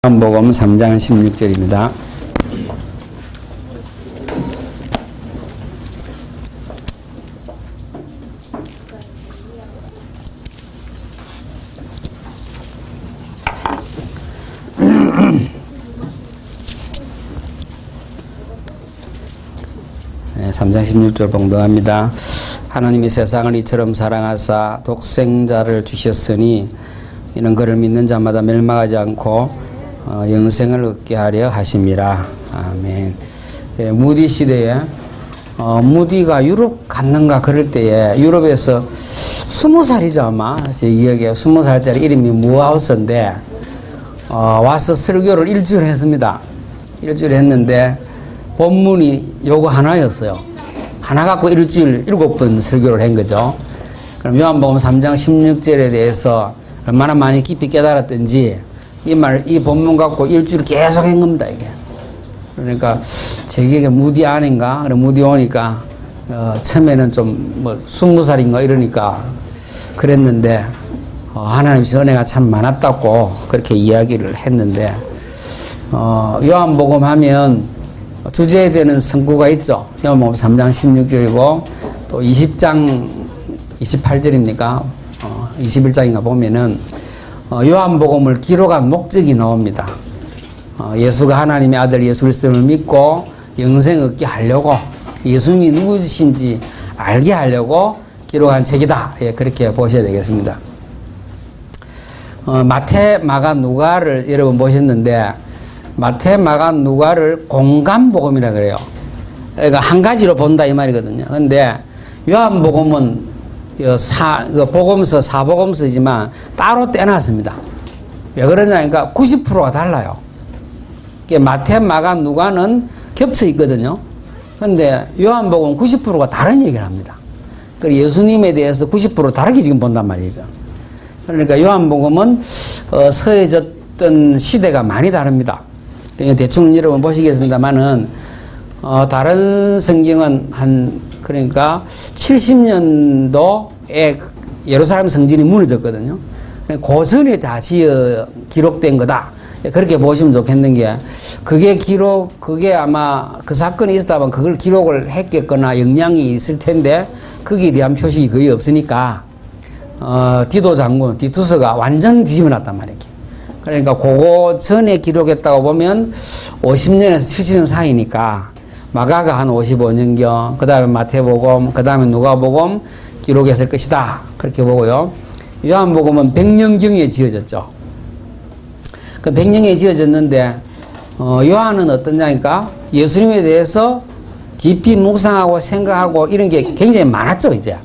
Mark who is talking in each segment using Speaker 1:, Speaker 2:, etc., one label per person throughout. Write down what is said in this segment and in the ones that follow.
Speaker 1: 요한복음 3장 16절입니다. 네, 3장 16절 봉독합니다. 하나님이 세상을 이처럼 사랑하사 독생자를 주셨으니 이는 그를 믿는 자마다 멸망하지 않고 영생을 얻게 하려 하심이라. 아멘. 예, 무디 시대에 무디가 유럽 갔는가 그럴 때에 유럽에서 20살이죠 아마 제 기억에 20살짜리 이름이 무하우스인데 와서 설교를 일주일 했습니다. 일주일 했는데 본문이 요거 하나였어요. 하나 갖고 일주일 7번 설교를 한 거죠. 그럼 요한복음 3장 16절에 대해서 얼마나 많이 깊이 깨달았던지 이 본문 갖고 일주일 계속 한 겁니다, 이게. 그러니까 제 기억에 무디 아닌가? 그래 무디 오니까 처음에는 좀 20살인가 이러니까 그랬는데 하나님 은혜가 참 많았다고 그렇게 이야기를 했는데 요한복음 하면 주제에 되는 선구가 있죠. 요한복음 3장 16절이고 또 20장 28절입니까? 21장인가 보면은 요한복음을 기록한 목적이 나옵니다. 예수가 하나님의 아들 예수 그리스도를 믿고 영생 얻게 하려고 예수님이 누구신지 알게 하려고 기록한 책이다. 예, 그렇게 보셔야 되겠습니다. 마태, 마가, 누가를 여러분 보셨는데 마태, 마가, 누가를 공간복음이라 그래요. 그러니까 한 가지로 본다 이 말이거든요. 근데 요한복음은 복음서, 사복음서지만 따로 떼놨습니다. 왜 그러냐니까 90%가 달라요. 마태, 마가, 누가는 겹쳐 있거든요. 근데 요한복음은 90%가 다른 얘기를 합니다. 그리고 예수님에 대해서 90% 다르게 지금 본단 말이죠. 그러니까 요한복음은 서해졌던 시대가 많이 다릅니다. 대충 여러분 보시겠습니다만은 다른 성경은 그러니까 70년도에 예루살렘 성전이 무너졌거든요. 고전에 다 기록된 거다. 그렇게 보시면 좋겠는 게 그게 아마 그 사건이 있었다면 그걸 기록을 했겠거나 영향이 있을 텐데 거기에 대한 표식이 거의 없으니까 디도 장군, 디투스가 완전 뒤집어 놨단 말이에요. 그러니까 그거 전에 기록했다고 보면 50년에서 70년 사이니까 마가가 한 55년경, 그 다음에 마태복음, 그 다음에 누가복음 기록했을 것이다. 그렇게 보고요. 요한복음은 100년경에 지어졌죠. 그 100년경에 지어졌는데 요한은 어떠냐니까 예수님에 대해서 깊이 묵상하고 생각하고 이런 게 굉장히 많았죠, 이제.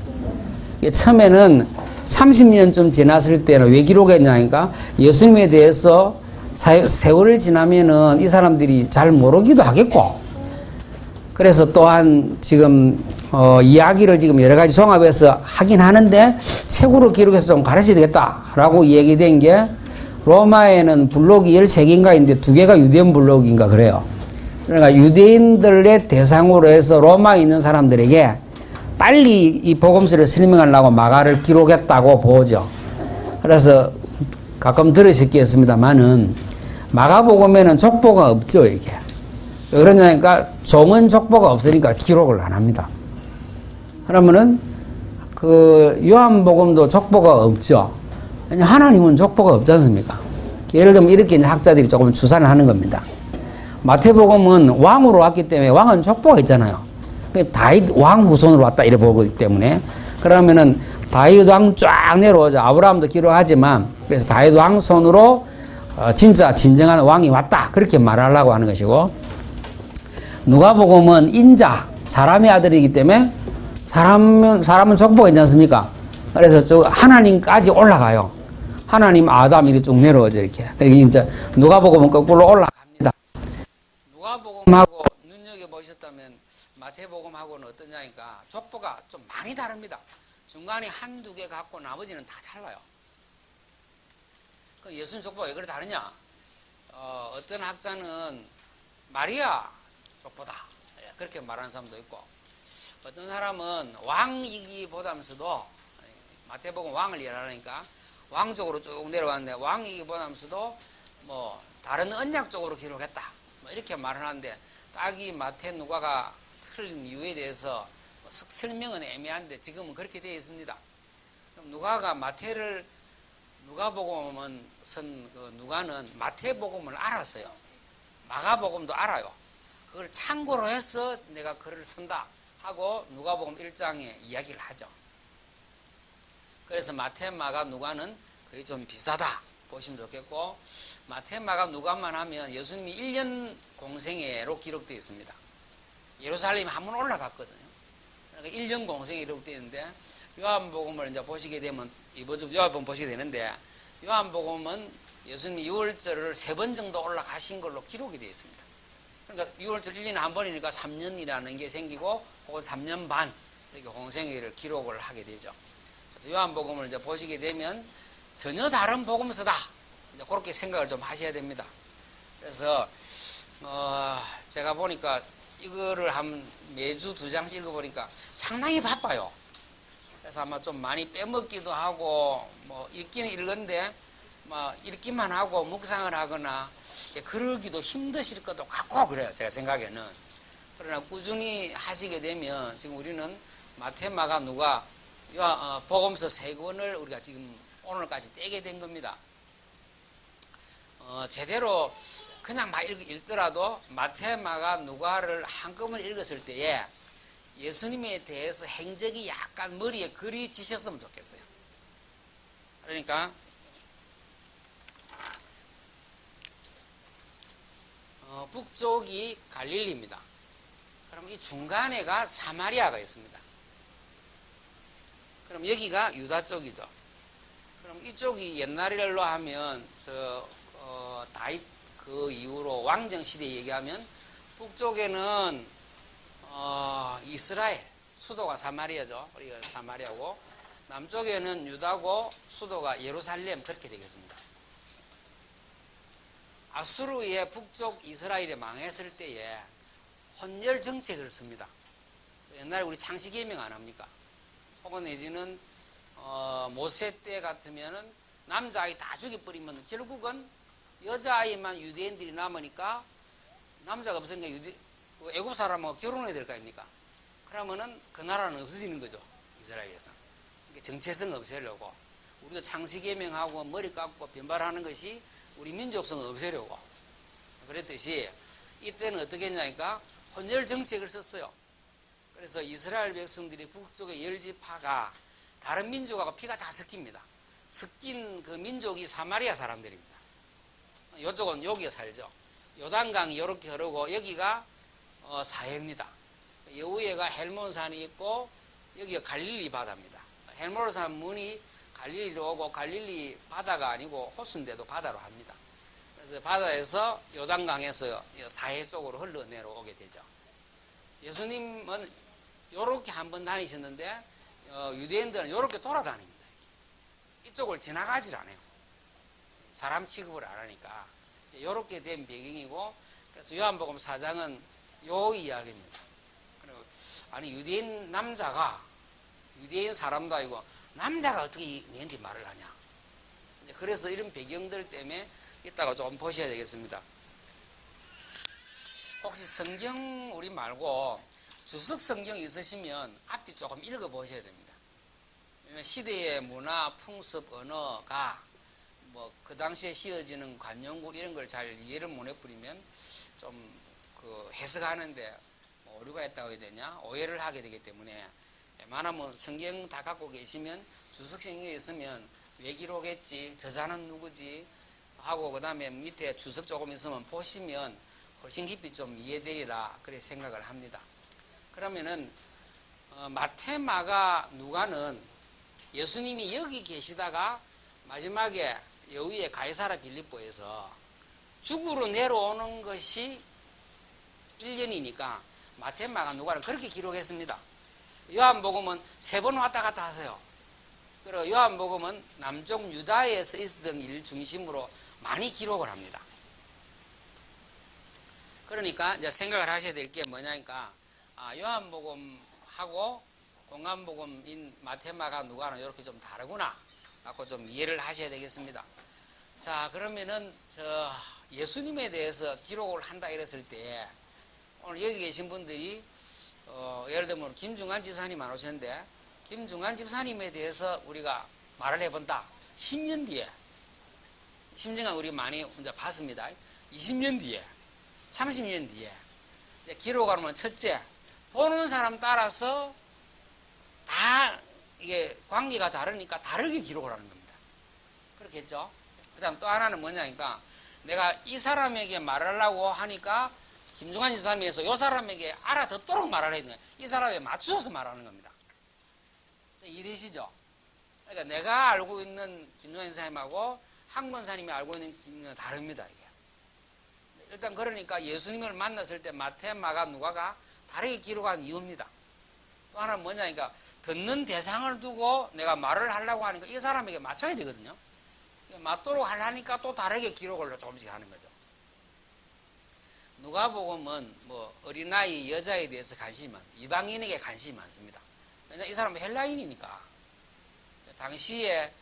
Speaker 1: 처음에는 30년쯤 지났을 때는 왜 기록했냐니까 예수님에 대해서 세월을 지나면은 이 사람들이 잘 모르기도 하겠고 그래서 또한 지금 이야기를 지금 여러 가지 종합해서 하긴 하는데 책으로 기록해서 좀 가르쳐야 되겠다라고 얘기된 게 로마에는 블록이 13개인가 있는데 2개가 유대인 블록인가 그래요. 그러니까 유대인들의 대상으로 해서 로마에 있는 사람들에게 빨리 이 복음서를 설명하려고 마가를 기록했다고 보죠. 그래서 가끔 들으셨겠습니다만은 마가복음에는 족보가 없죠, 이게. 왜 그러냐니까 종은 족보가 없으니까 기록을 안 합니다. 그러면은 그 요한복음도 족보가 없죠. 하나님은 족보가 없지 않습니까? 예를 들면 이렇게 학자들이 조금 추산을 하는 겁니다. 마태복음은 왕으로 왔기 때문에 왕은 족보가 있잖아요. 다윗 왕 후손으로 왔다 이래 보기 때문에 그러면은 다윗 왕 쫙 내려오죠. 아브라함도 기록하지만 그래서 다윗 왕 손으로 진짜 진정한 왕이 왔다 그렇게 말하려고 하는 것이고 누가복음은 인자 사람의 아들이기 때문에 사람은 족보가 있지 않습니까? 그래서 저 하나님까지 올라가요. 하나님 아담 이렇게 쭉 내려오죠 이렇게. 이제 누가복음은 거꾸로 올라갑니다. 누가복음하고 눈여겨보셨다면 마태복음하고는 어떠냐니까 족보가 좀 많이 다릅니다. 중간에 한두 개 갖고 나머지는 다 달라요. 그 예수님 족보가 왜 그래 다르냐? 어떤 학자는 마리아 족보다 그렇게 말하는 사람도 있고 어떤 사람은 왕이기보다면서도 마태복음 왕을 얘기하니까 왕 쪽으로 쭉 내려왔는데 왕이기보다면서도 뭐 다른 언약 쪽으로 기록했다. 뭐 이렇게 말을 하는데 딱이 마태 누가가 틀린 이유에 대해서 설명은 애매한데 지금은 그렇게 되어 있습니다. 누가가 마태를 누가복음은 쓴 그 누가는 마태복음을 알았어요. 마가복음도 알아요. 그걸 참고로 해서 내가 글을 쓴다 하고 누가복음 1장에 이야기를 하죠. 그래서 마태, 마가, 누가는 거의 좀 비슷하다 보시면 좋겠고, 마태, 마가, 누가만 하면 예수님이 1년 공생애로 기록되어 있습니다. 예루살렘에 한번 올라갔거든요. 그러니까 1년 공생에 기록되어 있는데, 요한복음을 이제 보시게 되면 이번 주 요한복음 보시게 되는데, 요한복음은 예수님이 6월절을 3번 정도 올라가신 걸로 기록이 되어 있습니다. 그러니까 6월절 1년에 한 번이니까 3년이라는 게 생기고, 혹은 3년 반 이렇게 공생애를 기록을 하게 되죠. 그래서 요한복음을 이제 보시게 되면 전혀 다른 복음서다. 이제 그렇게 생각을 좀 하셔야 됩니다. 그래서 제가 보니까 이거를 한 매주 2장씩 읽어보니까 상당히 바빠요. 그래서 아마 좀 많이 빼먹기도 하고 뭐 읽기는 읽은데 뭐 읽기만 하고 묵상을 하거나 그러기도 힘드실 것도 같고 그래요. 제가 생각에는. 그러나 꾸준히 하시게 되면 지금 우리는 마태, 마가, 누가 복음서 3권을 우리가 지금 오늘까지 떼게 된 겁니다. 제대로 그냥 막 읽더라도 마태, 마가, 누가를 한꺼번에 읽었을 때에 예수님에 대해서 행적이 약간 머리에 그려지셨으면 좋겠어요. 그러니까 북쪽이 갈릴리입니다. 그럼 이 중간에가 사마리아가 있습니다. 그럼 여기가 유다 쪽이죠. 그럼 이쪽이 옛날일로 하면 다윗 그 이후로 왕정 시대 얘기하면 북쪽에는 이스라엘 수도가 사마리아죠. 우리가 사마리아고 남쪽에는 유다고 수도가 예루살렘 그렇게 되겠습니다. 아수르의 북쪽 이스라엘이 망했을 때에 혼혈 정책을 씁니다. 옛날에 우리 창세기명 안 합니까? 혹은 내지는 모세 때 같으면은 남자아이 다 죽여버리면 결국은 여자아이만 유대인들이 남으니까 남자가 없으니까 애굽 사람하고 결혼해야 될 거 아닙니까? 그러면은 그 나라는 없어지는 거죠. 이스라엘에서. 정체성 없애려고. 우리도 창세기명하고 머리 깎고 변발하는 것이 우리 민족성을 없애려고. 그랬듯이 이때는 어떻게 했냐니까 혼혈 정책을 썼어요. 그래서 이스라엘 백성들이 북쪽의 열지파가 다른 민족하고 피가 다 섞입니다. 섞인 그 민족이 사마리아 사람들입니다. 이쪽은 여기에 살죠. 요단강이 이렇게 흐르고 여기가 사해입니다. 여우에가 헬몬산이 있고 여기가 갈릴리 바다입니다. 헬몬산 문이 갈릴리로 오고 갈릴리 바다가 아니고 호수인데도 바다로 합니다. 그래서 바다에서 요단강에서 사해 쪽으로 흘러내려오게 되죠. 예수님은 이렇게 한번 다니셨는데 유대인들은 이렇게 돌아다닙니다. 이쪽을 지나가질 않아요. 사람 취급을 안 하니까 이렇게 된 배경이고, 그래서 요한복음 4장은 요 이야기입니다. 그리고 아니 유대인 남자가 유대인 사람도 아니고 남자가 어떻게 너한테 말을 하냐. 그래서 이런 배경들 때문에 이따가 좀 보셔야 되겠습니다. 혹시 성경 우리 말고 주석 성경 있으시면 앞뒤 조금 읽어 보셔야 됩니다. 왜냐면 시대의 문화, 풍습, 언어가 뭐 그 당시에 씌어지는 관용구 이런 걸 잘 이해를 못 해버리면 좀 그 해석하는데 뭐 오류가 있다고 해야 되냐 오해를 하게 되기 때문에 웬만하면 성경 다 갖고 계시면 주석 성경에 있으면 왜 기록했지, 저자는 누구지 하고 그 다음에 밑에 주석 조금 있으면 보시면 훨씬 깊이 좀 이해되리라 그렇게 생각을 합니다. 그러면은 마태, 마가, 누가는 예수님이 여기 계시다가 마지막에 여위의 가이사라 빌립보에서 죽으로 내려오는 것이 1년이니까 마태, 마가, 누가는 그렇게 기록했습니다. 요한복음은 3번 왔다 갔다 하세요. 그리고 요한복음은 남쪽 유다에서 있었던 일 중심으로 많이 기록을 합니다. 그러니까 이제 생각을 하셔야 될 게 뭐냐니까 요한복음하고 공간복음인 마태, 마가, 누가는 이렇게 좀 다르구나 갖고 좀 이해를 하셔야 되겠습니다. 자, 그러면은 예수님에 대해서 기록을 한다 이랬을 때 오늘 여기 계신 분들이 예를 들면 김중환 집사님 안 오셨는데 김중환 집사님에 대해서 우리가 말을 해본다. 10년 뒤에 심정한 우리 많이 혼자 봤습니다. 20년 뒤에 30년 뒤에 기록하면 첫째 보는 사람 따라서 다 이게 관계가 다르니까 다르게 기록을 하는 겁니다. 그렇겠죠? 그 다음 또 하나는 뭐냐니까 내가 이 사람에게 말하려고 하니까 김중환 집사님에서 이 사람에게 알아듣도록 말을 해야 돼요. 이 사람에 맞추어서 말하는 겁니다. 이해되시죠? 그러니까 내가 알고 있는 김중환 집사님하고 한 권사님이 알고 있는 김중환은 다릅니다. 이게. 일단 그러니까 예수님을 만났을 때 마태, 마가, 누가가 다르게 기록한 이유입니다. 또 하나는 뭐냐니까 듣는 대상을 두고 내가 말을 하려고 하니까 이 사람에게 맞춰야 되거든요. 맞도록 하려니까 또 다르게 기록을 조금씩 하는 거죠. 누가복음은 뭐 어린아이 여자에 대해서 관심이 많습니다. 이방인에게 관심이 많습니다. 왜냐하면 이 사람은 헬라인이니까. 당시에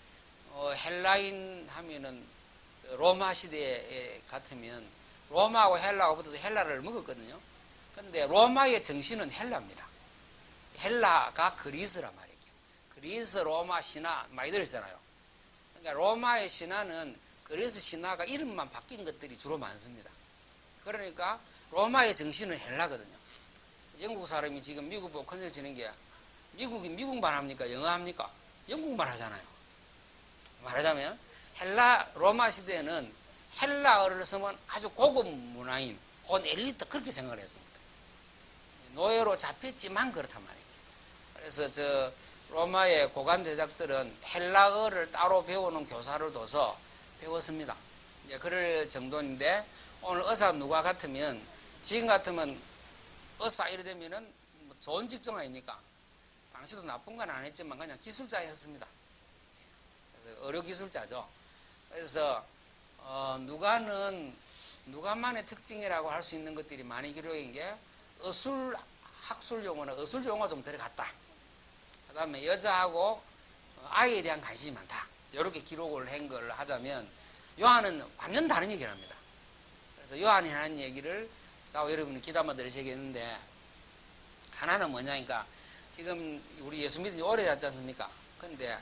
Speaker 1: 헬라인 하면은 로마 시대에 같으면 로마하고 헬라가 붙어서 헬라를 먹었거든요. 근데 로마의 정신은 헬라입니다. 헬라가 그리스란 말이에요. 그리스 로마 신화 많이 들었잖아요. 그러니까 로마의 신화는 그리스 신화가 이름만 바뀐 것들이 주로 많습니다. 그러니까 로마의 정신은 헬라거든요. 영국 사람이 지금 미국 보고 컨셉 지는 게 미국이 미국말 합니까? 영어 합니까? 영국말 하잖아요. 말하자면 헬라 로마 시대에는 헬라어를 쓰면 아주 고급 문화인 혹은 엘리트 그렇게 생각을 했습니다. 노예로 잡혔지만 그렇단 말이에요. 그래서 저 로마의 고관 대작들은 헬라어를 따로 배우는 교사를 둬서 배웠습니다. 이제 그럴 정도인데 오늘 의사 누가 같으면 지금 같으면 의사 이래 되면은 뭐 좋은 직종 아닙니까? 당시도 나쁜 건 안 했지만 그냥 기술자였습니다. 의료 기술자죠. 그래서 누가만의 특징이라고 할 수 있는 것들이 많이 기록인 게 의술 학술 용어나 의술 용어가 좀 들어갔다. 그 다음에 여자하고 아이에 대한 관심이 많다. 이렇게 기록을 한 걸 하자면 요한은 완전 다른 얘기를 합니다. 그래서 요한이 하는 얘기를 여러분이 귀담아 들으시겠는데 하나는 뭐냐니까 지금 우리 예수 믿은 지 오래됐지 않습니까? 근데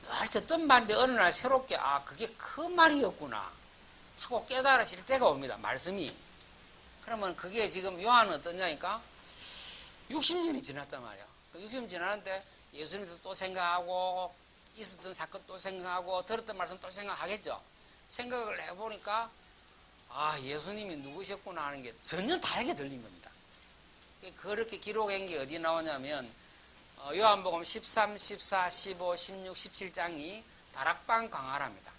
Speaker 1: 늘 듣던 말인데 어느 날 새롭게 그게 그 말이었구나 하고 깨달으실 때가 옵니다. 말씀이. 그러면 그게 지금 요한은 어떠냐니까 60년이 지났단 말이야. 60년 지났는데 예수님도 또 생각하고 있었던 사건 또 생각하고 들었던 말씀 또 생각하겠죠. 생각을 해보니까 예수님이 누구셨구나 하는 게 전혀 다르게 들린 겁니다. 그렇게 기록한 게 어디 나오냐면 요한복음 13, 14, 15, 16, 17장이 다락방 강화랍니다.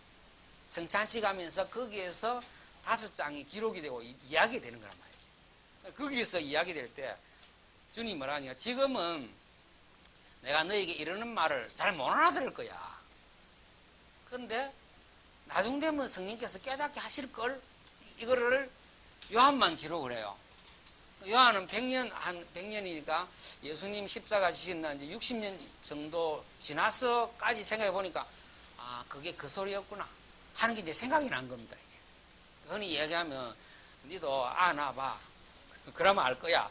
Speaker 1: 성찬식 하면서 거기에서 5장이 기록이 되고 이야기 되는 거란 말이에요. 거기에서 이야기될 때 주님 뭐라니까 지금은 내가 너에게 이러는 말을 잘 못 알아들을 거야. 그런데 나중 되면 성령께서 깨닫게 하실 걸 이거를 요한만 기록을 해요. 요한은 100년이니까 예수님 십자가 지신 날 이제 60년 정도 지나서까지 생각해 보니까 그게 그 소리였구나 하는 게 이제 생각이 난 겁니다. 이게. 흔히 얘기하면 니도 아나 그러면 알 거야.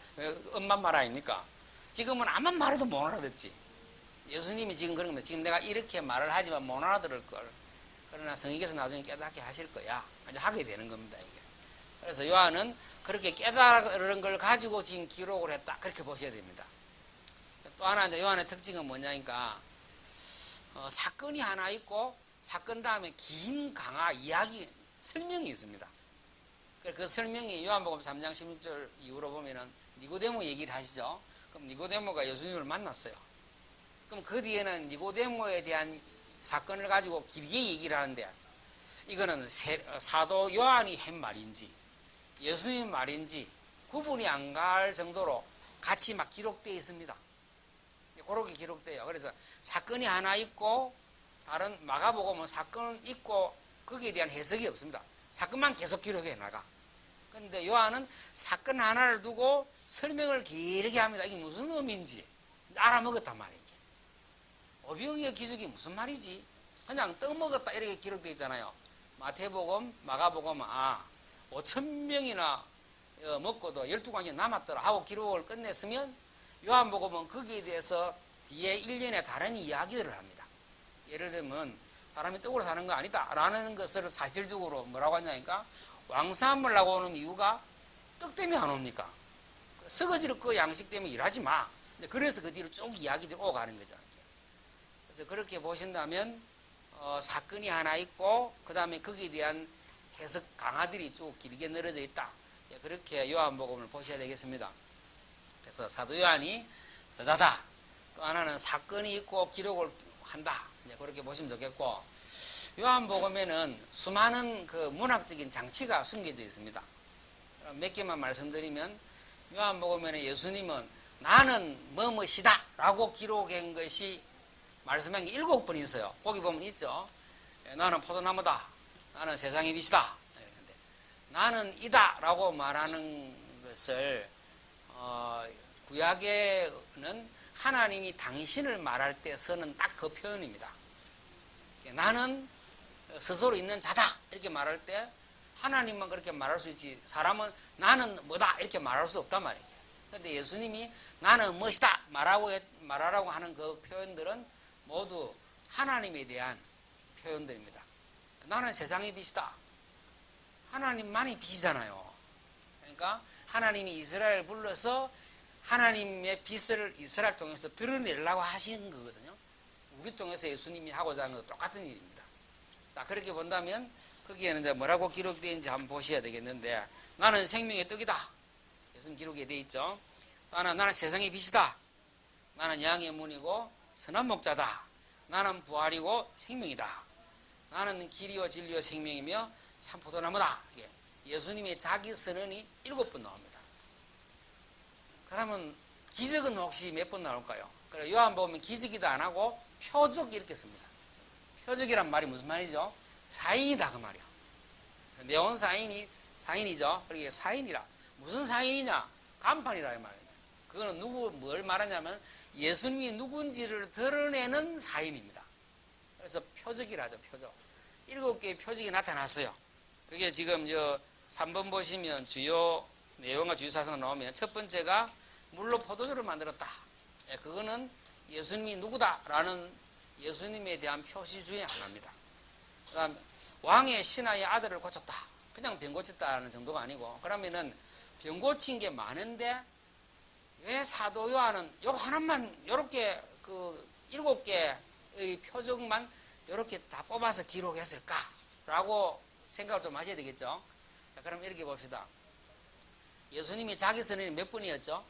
Speaker 1: 엄마 말 아닙니까? 지금은 아무만 말해도 못 알아듣지. 예수님이 지금 그런 겁니다. 지금 내가 이렇게 말을 하지만 못 알아들을 걸. 그러나 성령께서 나중에 깨닫게 하실 거야. 이제 하게 되는 겁니다. 이게. 그래서 요한은 그렇게 깨달은 걸 가지고 지금 기록을 했다. 그렇게 보셔야 됩니다. 또 하나 이제 요한의 특징은 뭐냐니까 사건이 하나 있고 사건 다음에 긴 강화 이야기 설명이 있습니다. 그 설명이 요한복음 3장 16절 이후로 보면은 니고데모 얘기를 하시죠. 그럼 니고데모가 예수님을 만났어요. 그럼 그 뒤에는 니고데모에 대한 사건을 가지고 길게 얘기를 하는데 이거는 사도 요한이 한 말인지 예수님 말인지 구분이 안 갈 정도로 같이 막 기록되어 있습니다. 그렇게 기록돼요. 그래서 사건이 하나 있고 다른 마가복음은 사건 있고 거기에 대한 해석이 없습니다. 사건만 계속 기록해 나가. 그런데 요한은 사건 하나를 두고 설명을 길게 합니다. 이게 무슨 의미인지 알아먹었단 말이에요. 오병이어 기적이 무슨 말이지? 그냥 떡 먹었다 이렇게 기록되어 있잖아요. 마태복음, 마가복음 5천 명이나 먹고도 12광이 남았더라 하고 기록을 끝냈으면 요한복음은 거기에 대해서 뒤에 일련의 다른 이야기를 합니다. 예를 들면 사람이 떡으로 사는 거 아니다 라는 것을 사실적으로 뭐라고 하냐니까 왕사함을 하고 오는 이유가 떡 때문에 안 옵니까? 썩어질 그 양식 때문에 일하지 마. 그래서 그 뒤로 쭉 이야기들이 오가는 거죠. 그래서 그렇게 보신다면 사건이 하나 있고 그 다음에 거기에 대한 해석 강화들이 쭉 길게 늘어져 있다. 그렇게 요한복음을 보셔야 되겠습니다. 그래서 사도 요한이 저자다. 또 하나는 사건이 있고 기록을 한다. 그렇게 보시면 좋겠고 요한복음에는 수많은 그 문학적인 장치가 숨겨져 있습니다. 몇 개만 말씀드리면 요한복음에는 예수님은 나는 뭐뭐시다 라고 기록한 것이 말씀한 게 7번 있어요. 거기 보면 있죠. 나는 포도나무다. 나는 세상의 빛이다. 나는 이다 라고 말하는 것을 구약에는 하나님이 당신을 말할 때 쓰는 딱 그 표현입니다. 나는 스스로 있는 자다 이렇게 말할 때 하나님만 그렇게 말할 수 있지 사람은 나는 뭐다 이렇게 말할 수 없단 말이에요. 그런데 예수님이 나는 무엇이다 말하라고 하는 그 표현들은 모두 하나님에 대한 표현들입니다. 나는 세상의 빛이다. 하나님만이 빛이잖아요. 그러니까 하나님이 이스라엘을 불러서 하나님의 빛을 이스라엘 통해서 드러내려고 하신 거거든요. 우리 통해서 예수님이 하고자 하는 것도 똑같은 일입니다. 자, 그렇게 본다면 거기에는 이제 뭐라고 기록되어 있는지 한번 보셔야 되겠는데 나는 생명의 떡이다. 예수님 기록에 되어 있죠. 또 하나 나는 세상의 빛이다. 나는 양의 문이고 선한 목자다. 나는 부활이고 생명이다. 나는 길이요 진리요 생명이며 참 포도나무다. 예수님의 자기 선언이 7번 나옵니다. 그러면 기적은 혹시 몇 번 나올까요? 그래 요한복음은 기적이다 안 하고 표적 이렇게 씁니다. 표적이란 말이 무슨 말이죠? 사인이다 그 말이야. 내온 사인이죠. 그러게 사인이라. 무슨 사인이냐? 간판이라 이 말이에요. 그거는 뭘 말하냐면 예수님이 누군지를 드러내는 사인입니다. 그래서 표적이라죠. 표적. 7개의 표적이 나타났어요. 그게 지금 3번 보시면 주요 내용과 주요 사상 나오면 첫 번째가 물로 포도주를 만들었다. 그거는 예수님이 누구다라는 예수님에 대한 표시 중에 하나입니다. 그 다음 왕의 신하의 아들을 고쳤다. 그냥 병 고쳤다는 정도가 아니고 그러면은 병 고친 게 많은데 왜 사도 요한은 요 하나만 요렇게 그 7개의 표적만 요렇게 다 뽑아서 기록했을까라고 생각을 좀 하셔야 되겠죠. 자, 그럼 이렇게 봅시다. 예수님이 자기 선언이 몇 번이었죠?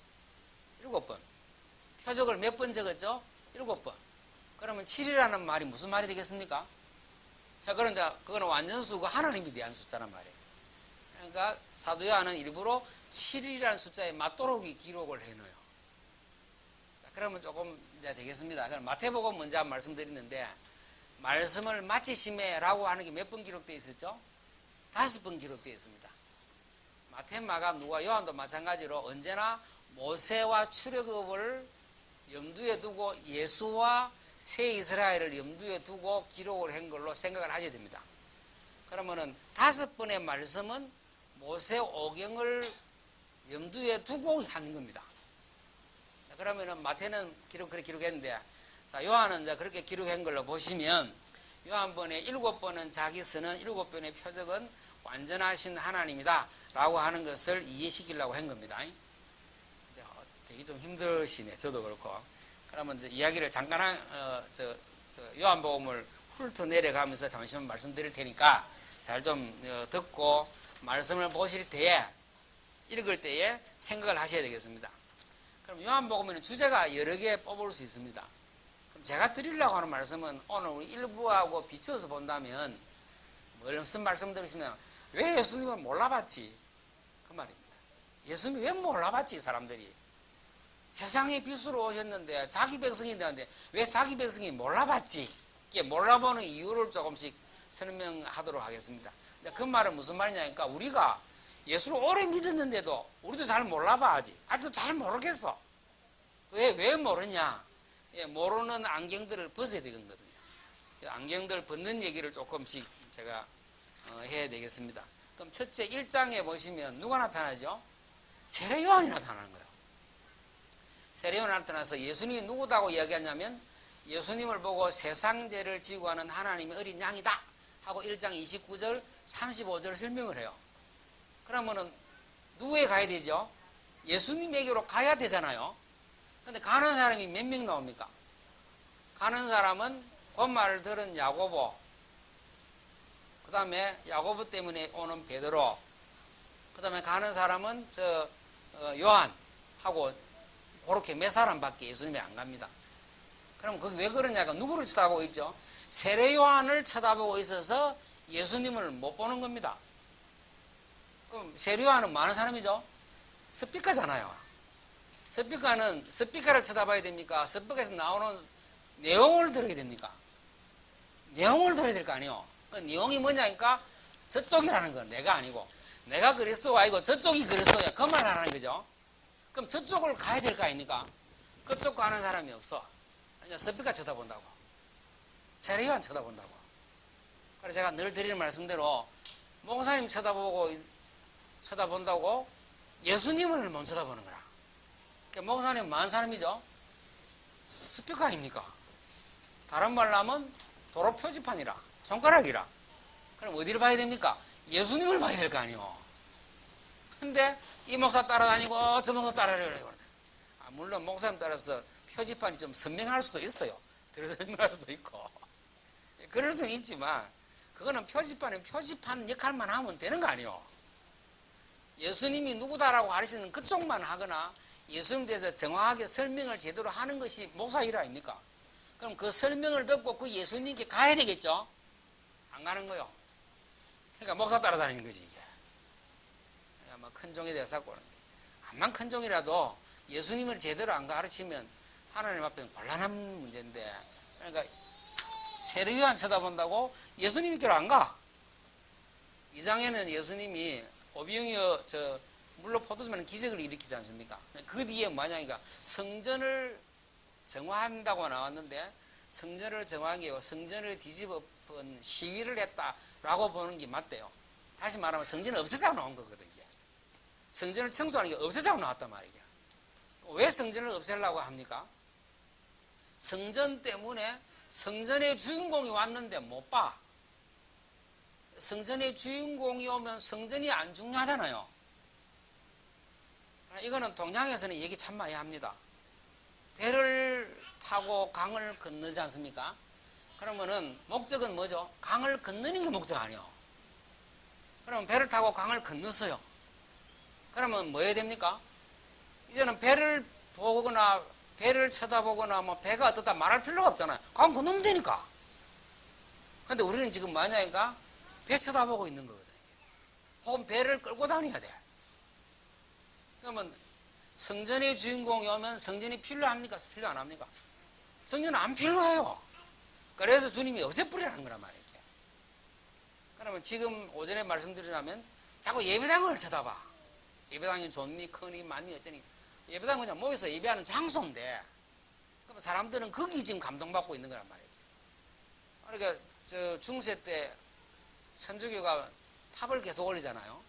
Speaker 1: 7번. 표적을 몇 번 적었죠? 7번. 그러면 7이라는 말이 무슨 말이 되겠습니까? 자, 그거는 완전수고 하나님에 대한 숫자란 말이에요. 그러니까 사도 요한은 일부러 7이라는 숫자에 맞도록 기록을 해놓아요. 자, 그러면 조금 이제 되겠습니다. 그럼 마태복음 먼저 한번 말씀드리는데 말씀을 마치심에라고 하는 게 몇 번 기록되어 있었죠? 5번 기록되어 있습니다. 마태, 마가, 누가, 요한도 마찬가지로 언제나 모세와 출애굽을 염두에 두고 예수와 새 이스라엘을 염두에 두고 기록을 한 걸로 생각을 하셔야 됩니다. 그러면은 5번의 말씀은 모세 오경을 염두에 두고 하는 겁니다. 그러면은 마태는 그렇게 기록했는데 자, 요한은 이제 그렇게 기록한 걸로 보시면 요한번에 7번은 자기 선언, 7번의 표적은 완전하신 하나님이다 라고 하는 것을 이해시키려고 한 겁니다. 되게 좀 힘드시네. 저도 그렇고. 그러면 이제 이야기를 잠깐 요한복음을 훑어 내려가면서 잠시만 말씀드릴 테니까 잘 좀 듣고 말씀을 보실 때에 읽을 때에 생각을 하셔야 되겠습니다. 그럼 요한복음에는 주제가 여러 개 뽑을 수 있습니다. 그럼 제가 드리려고 하는 말씀은 오늘 우리 일부하고 비춰서 본다면 무슨 말씀 들으시면 왜 예수님은 몰라봤지? 그 말입니다. 예수님이 왜 몰라봤지 사람들이? 세상의 빛으로 오셨는데 자기 백성이 되는데 왜 자기 백성이 몰라봤지? 몰라보는 이유를 조금씩 설명하도록 하겠습니다. 그 말은 무슨 말이냐니까 우리가 예수를 오래 믿었는데도 우리도 잘 몰라봐 아직. 아직도 잘 모르겠어. 왜 모르냐? 모르는 안경들을 벗어야 되거든요. 안경들 벗는 얘기를 조금씩 제가 해야 되겠습니다. 그럼 첫째 1장에 보시면 누가 나타나죠? 세례 요한이 나타나는 거예요. 세례 요한이 나타나서 예수님이 누구다고 이야기하냐면 예수님을 보고 세상 죄를 지고 하는 하나님의 어린 양이다 하고 1장 29절 35절 설명을 해요. 그러면은 누구에 가야 되죠? 예수님에게로 가야 되잖아요. 근데 가는 사람이 몇 명 나옵니까? 가는 사람은 그 말을 들은 야고보, 그 다음에 야고보 때문에 오는 베드로, 그 다음에 가는 사람은 요한하고 그렇게 몇 사람밖에 예수님이 안 갑니다. 그럼 그게 왜 그러냐가 누구를 쳐다보고 있죠? 세례 요한을 쳐다보고 있어서 예수님을 못 보는 겁니다. 그럼 세례 요한은 많은 사람이죠? 스피커잖아요. 스피커를 쳐다봐야 됩니까? 스피커에서 나오는 내용을 들어야 됩니까? 내용을 들어야 될 거 아니에요. 그 내용이 뭐냐니까 저쪽이라는 건 내가 아니고 내가 그리스도가 아니고 저쪽이 그리스도야. 그 말 하라는 거죠. 그럼 저쪽을 가야 될 거 아닙니까? 그쪽 가는 사람이 없어. 그냥 스피커 쳐다본다고. 세례 요한 쳐다본다고. 그래서 제가 늘 드리는 말씀대로 목사님 쳐다본다고 예수님을 못 쳐다보는 거라. 그러니까 목사님 많은 사람이죠. 스피커 아닙니까? 다른 말로 하면 도로 표지판이라, 손가락이라. 그럼 어디를 봐야 됩니까? 예수님을 봐야 될 거 아니에요. 근데 이 목사 따라다니고 저 목사 따라다니고. 물론 목사님 따라서 표지판이 좀 선명할 수도 있어요. 들어서 선명할 수도 있고. 그럴 수는 있지만 그거는 표지판 역할만 하면 되는 거 아니에요. 예수님이 누구다라고 가르치는 그쪽만 하거나 예수님에 대해서 정확하게 설명을 제대로 하는 것이 목사 일 아닙니까? 그럼 그 설명을 듣고 그 예수님께 가야 되겠죠? 안 가는 거요. 그러니까 목사 따라다니는 거지 이게. 아마 큰 종이 돼서 그러는데 암만 큰 종이라도 예수님을 제대로 안 가르치면 하나님 앞에는 곤란한 문제인데, 그러니까 세례 요한 쳐다본다고 예수님이 길 안 가. 2장에는 예수님이 오병이어 물로 포도주면 기적을 일으키지 않습니까? 그 뒤에 뭐냐니까 성전을 정화한다고 나왔는데 성전을 정화한 게 성전을 뒤집어 본 시위를 했다라고 보는 게 맞대요. 다시 말하면 성전을 없애자고 나온 거거든요. 성전을 청소하는 게 없애자고 나왔단 말이에요. 왜 성전을 없애려고 합니까? 성전 때문에 성전의 주인공이 왔는데 못 봐. 성전의 주인공이 오면 성전이 안 중요하잖아요. 이거는 동양에서는 얘기 참 많이 합니다. 배를 타고 강을 건너지 않습니까? 그러면은 목적은 뭐죠? 강을 건너는 게 목적 아니에요. 그러면 배를 타고 강을 건넜어요. 그러면 뭐 해야 됩니까? 이제는 배를 보거나 배를 쳐다보거나 뭐 배가 어떻다 말할 필요가 없잖아요. 강 건너면 되니까. 근데 우리는 지금 뭐냐니까 배 쳐다보고 있는 거거든요. 혹은 배를 끌고 다녀야 돼. 그러면 성전의 주인공이 오면 성전이 필요합니까? 필요 안 합니까? 성전은 안 필요해요. 그래서 주님이 없애버리라는 거란 말이에요. 그러면 지금 오전에 말씀드리자면 자꾸 예배당을 쳐다봐. 예배당이 좋니 크니 많니 어쩌니. 예배당은 그냥 모여서 예배하는 장소인데 그럼 사람들은 거기 지금 감동받고 있는 거란 말이에요. 그러니까 중세 때 천주교가 탑을 계속 올리잖아요.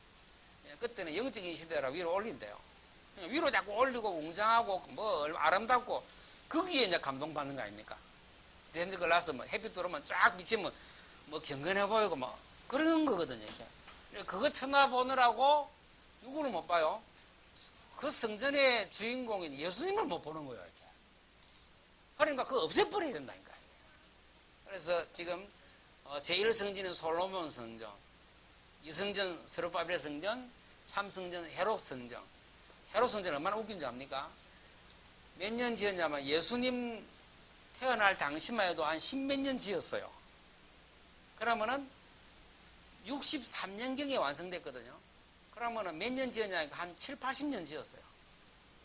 Speaker 1: 그때는 영적인 시대라 위로 올린대요. 위로 자꾸 올리고 웅장하고 뭐 아름답고 거기에 이제 감동받는 거 아닙니까? 스탠드 글라스 뭐 햇빛 들어오면 쫙 비치면 뭐 경건해 보이고 뭐 그런 거거든요. 이렇게. 그거 쳐다보느라고 누구를 못 봐요? 그 성전의 주인공인 예수님을 못 보는 거예요. 이렇게. 그러니까 그거 없애버려야 된다니까. 그래서 지금 제1성전은 솔로몬 성전, 2성전 스룹바벨 성전, 3성전 헤롯 성전. 헤롯 성전 얼마나 웃긴지 압니까? 몇 년 지었냐면 예수님 태어날 당시만 해도 한 10몇 년 지었어요. 그러면은 63년경에 완성됐거든요. 그러면은 몇 년 지었냐니까 한 7, 80년 지었어요.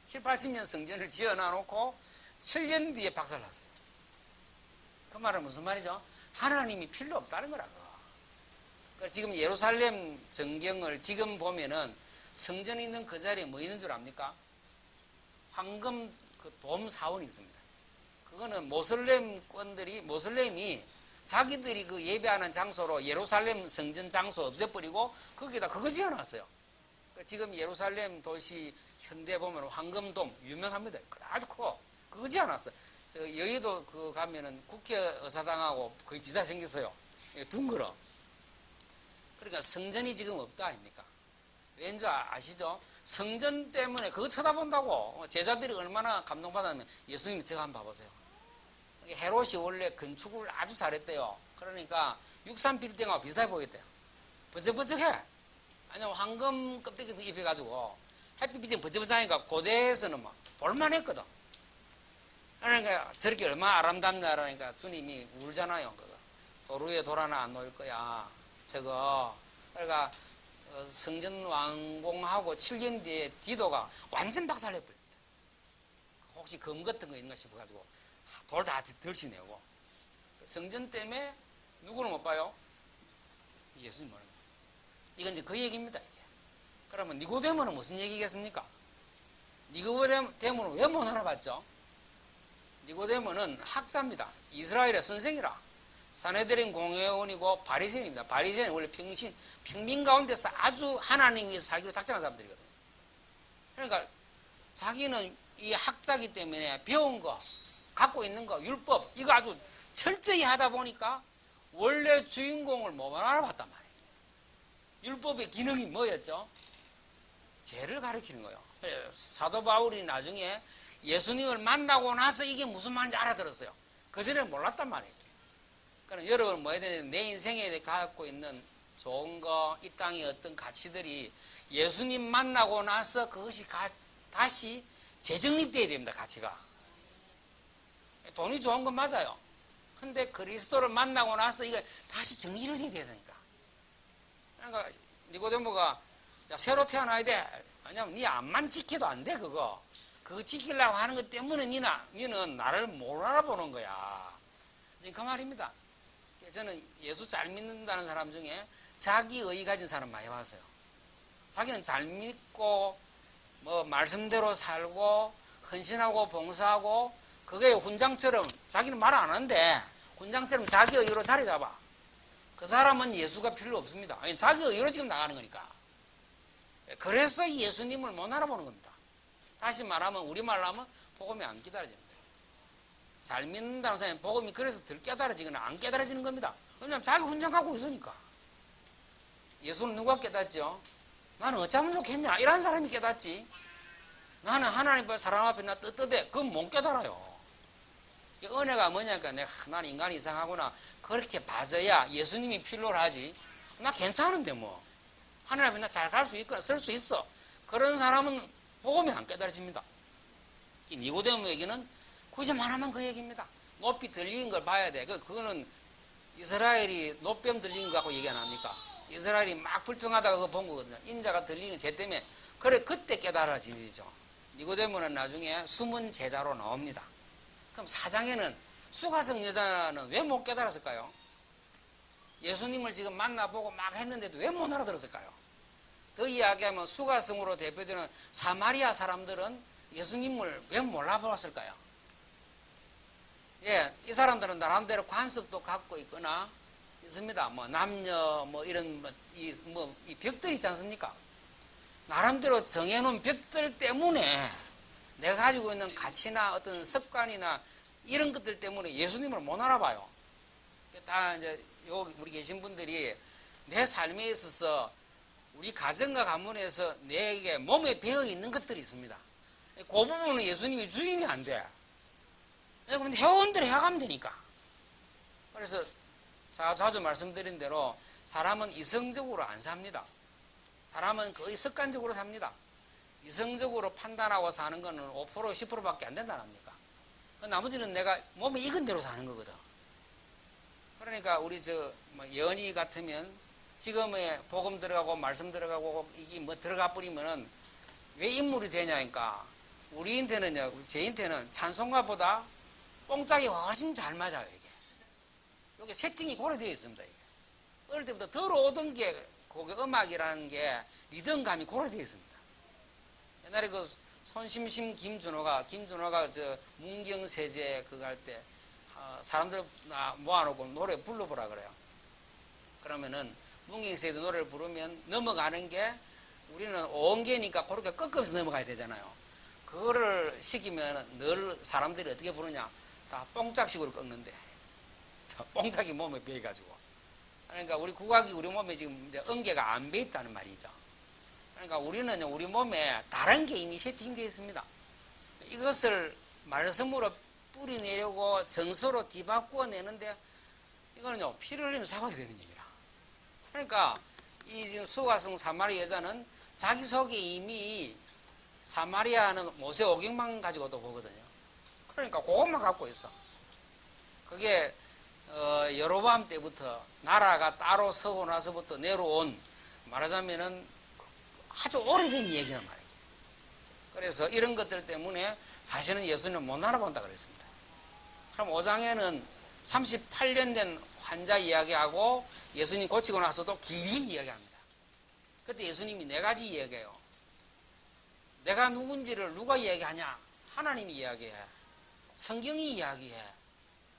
Speaker 1: 7, 80년 성전을 지어놔놓고 7년 뒤에 박살났어요. 그 말은 무슨 말이죠? 하나님이 필요 없다는 거라고. 지금 예루살렘 전경을 지금 보면은 성전이 있는 그 자리에 뭐 있는 줄 압니까? 황금 그 돔 사원이 있습니다. 그거는 모슬렘이 자기들이 그 예배하는 장소로 예루살렘 성전 장소 없애버리고 거기다 그거 지어놨어요. 지금 예루살렘 도시 현대 보면 황금돔 유명합니다. 아주 커. 그거 지어놨어요. 여의도 그 가면은 국회의사당하고 거의 비슷하게 생겼어요. 둥그러. 그러니까 성전이 지금 없다 아닙니까? 왠지 아시죠? 성전 때문에 그거 쳐다본다고 제자들이 얼마나 감동받았냐면 예수님 제가 한번 봐보세요. 헤롯이 원래 건축을 아주 잘했대요. 그러니까 63 빌딩하고 비슷하게 보였대요. 번쩍번쩍해. 아니면 황금 껍데기도 입혀가지고 햇빛 비치면 번쩍번쩍하니까 고대에서는 뭐 볼만했거든. 그러니까 저렇게 얼마나 아름답냐 그러니까 주님이 울잖아요. 그거. 돌 위에 돌 하나 안 놓을 거야. 저거. 그러니까 성전 완공하고 7년 뒤에 디도가 완전 박살내버립니다. 혹시 검 같은 거 있는가 싶어가지고 돌 다 들치내고 성전 때문에 누구를 못 봐요? 예수님 보는 거죠. 이건 이제 그 얘기입니다. 이게. 그러면 니고데모는 무슨 얘기겠습니까? 니고데모는 왜 못 알아봤죠? 니고데모는 학자입니다. 이스라엘의 선생이라. 사내들인 공회원이고 바리새인입니다. 바리새인은 원래 평민 가운데서 아주 하나님 위해서 살기로 작정한 사람들이거든요. 그러니까 자기는 이 학자기 때문에 배운 거, 갖고 있는 거, 율법 이거 아주 철저히 하다 보니까 원래 주인공을 못 알아봤단 말이에요. 율법의 기능이 뭐였죠? 죄를 가리키는 거예요. 사도 바울이 나중에 예수님을 만나고 나서 이게 무슨 말인지 알아들었어요. 그전에 몰랐단 말이에요. 그럼 여러분 뭐 해야 되냐, 내 인생에 갖고 있는 좋은 거, 이 땅의 어떤 가치들이 예수님 만나고 나서 그것이 다시 재정립되어야 됩니다. 가치가. 돈이 좋은 건 맞아요. 근데 그리스도를 만나고 나서 이게 다시 정리를 해야 되니까. 그러니까 니고데모가 야, 새로 태어나야 돼. 왜냐면 네 암만 지켜도 안 돼. 그거 지키려고 하는 것 때문에 니는 나를 못 알아보는 거야. 지금 그 말입니다. 저는 예수 잘 믿는다는 사람 중에 자기의 가진 사람 많이 봤어요. 자기는 잘 믿고 뭐 말씀대로 살고 헌신하고 봉사하고 그게 훈장처럼 자기는 말 안 하는데 훈장처럼 자기 의로 자리 잡아. 그 사람은 예수가 필요 없습니다. 아니, 자기 의로 지금 나가는 거니까. 그래서 예수님을 못 알아보는 겁니다. 다시 말하면 우리말로 하면 복음이 안 깨달아집니다. 잘 믿는다는 사람이 복음이 그래서 덜 깨달아지거나 안 깨달아지는 겁니다. 왜냐하면 자기 훈장 갖고 있으니까. 예수는 누가 깨닫죠? 나는 어쩌면 좋겠냐? 이런 사람이 깨닫지. 나는 하나님 사람 앞에 나 떳떳해. 그건 못 깨달아요. 은혜가 뭐냐니까 나는 인간이 이상하구나. 그렇게 봐줘야 예수님이 필요로 하지. 나 괜찮은데 뭐. 하나님 앞에 나 잘 갈 수 있거나 쓸 수 있어. 그런 사람은 복음이 안 깨달아집니다. 니고데모 얘기는 굳이 말하면 그 얘기입니다. 높이 들리는 걸 봐야 돼. 그거는 이스라엘이 높뱀 들리는 거 갖고 얘기 안 합니까? 이스라엘이 막 불평하다가 그거 본 거거든요. 인자가 들리는 죄 때문에. 그래, 그때 깨달아지는 일이죠. 니고데모는 나중에 숨은 제자로 나옵니다. 그럼 4장에는 수가성 여자는 왜 못 깨달았을까요? 예수님을 지금 만나보고 막 했는데도 왜 못 알아들었을까요? 더 이야기하면 수가성으로 대표되는 사마리아 사람들은 예수님을 왜 몰라보았을까요? 예, 이 사람들은 나름대로 관습도 갖고 있거나 있습니다. 뭐 남녀 뭐 이런 이 벽들 있지 않습니까? 나름대로 정해놓은 벽들 때문에 내가 가지고 있는 가치나 어떤 습관이나 이런 것들 때문에 예수님을 못 알아봐요. 다 이제 여기 우리 계신 분들이 내 삶에 있어서 우리 가정과 가문에서 내게 몸에 배어 있는 것들이 있습니다. 그 부분은 예수님이 주인이 안 돼. 그런데 회원대로 해가면 되니까. 그래서 자주 말씀드린 대로 사람은 이성적으로 안 삽니다. 사람은 거의 습관적으로 삽니다. 이성적으로 판단하고 사는 거는 5% 10%밖에 안 된다는 겁니까? 나머지는 내가 몸에 익은 대로 사는 거거든. 그러니까 우리 연희 같으면 지금의 복음 들어가고 말씀 들어가고 이게 뭐 들어가 버리면은 왜 인물이 되냐니까 우리한테는요, 제인테는 찬송가보다 뽕짝이 훨씬 잘 맞아요, 이게. 여기 세팅이 고려되어 있습니다, 이게. 어릴 때부터 들어오던 게, 그게 음악이라는 게 리듬감이 고려되어 있습니다. 옛날에 손심심 김준호가 문경세제 그거 할 때, 사람들 모아놓고 노래 불러보라 그래요. 그러면은 문경세도 노래를 부르면 넘어가는 게 우리는 5개니까 그렇게 꺾으면서 넘어가야 되잖아요. 그거를 시키면 늘 사람들이 어떻게 부르냐, 다 뽕짝식으로 꺾는데, 뽕짝이 몸에 배어가지고. 그러니까 우리 국악이 우리 몸에 지금 이제 음계가 안 배있다는 말이죠. 그러니까 우리는 우리 몸에 다른 게 이미 세팅되어 있습니다. 이것을 말씀으로 뿌리내려고 정서로 뒤바꾸어 내는데, 이거는요, 피를 흘리면 사고가 되는 얘기라. 그러니까 이 지금 수가성 사마리아 여자는 자기 속에 이미 사마리아는 모세 오경만 가지고도 보거든요. 그러니까 그것만 갖고 있어. 그게 여로보암 때부터 나라가 따로 서고 나서부터 내려온, 말하자면은 아주 오래된 얘기란 말이죠. 그래서 이런 것들 때문에 사실은 예수님은 못 알아본다 그랬습니다. 그럼 5장에는 38년 된 환자 이야기하고 예수님 고치고 나서도 길이 이야기합니다. 그때 예수님이 4가지 이야기해요. 내가 누군지를 누가 이야기하냐? 하나님이 이야기해. 성경이 이야기해.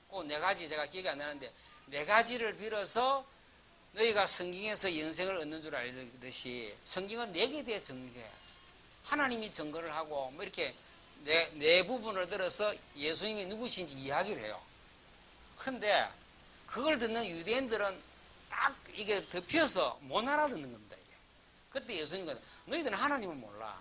Speaker 1: 그 4가지 제가 기억이 안 나는데, 4가지를 빌어서 너희가 성경에서 영생을 얻는 줄 알듯이 성경은 4개에 대해 정리해. 하나님이 증거를 하고 뭐 이렇게 네 부분을 들어서 예수님이 누구신지 이야기를 해요. 그런데 그걸 듣는 유대인들은 딱 이게 덮여서 못 알아듣는 겁니다. 이게. 그때 예수님은 너희들은 하나님을 몰라.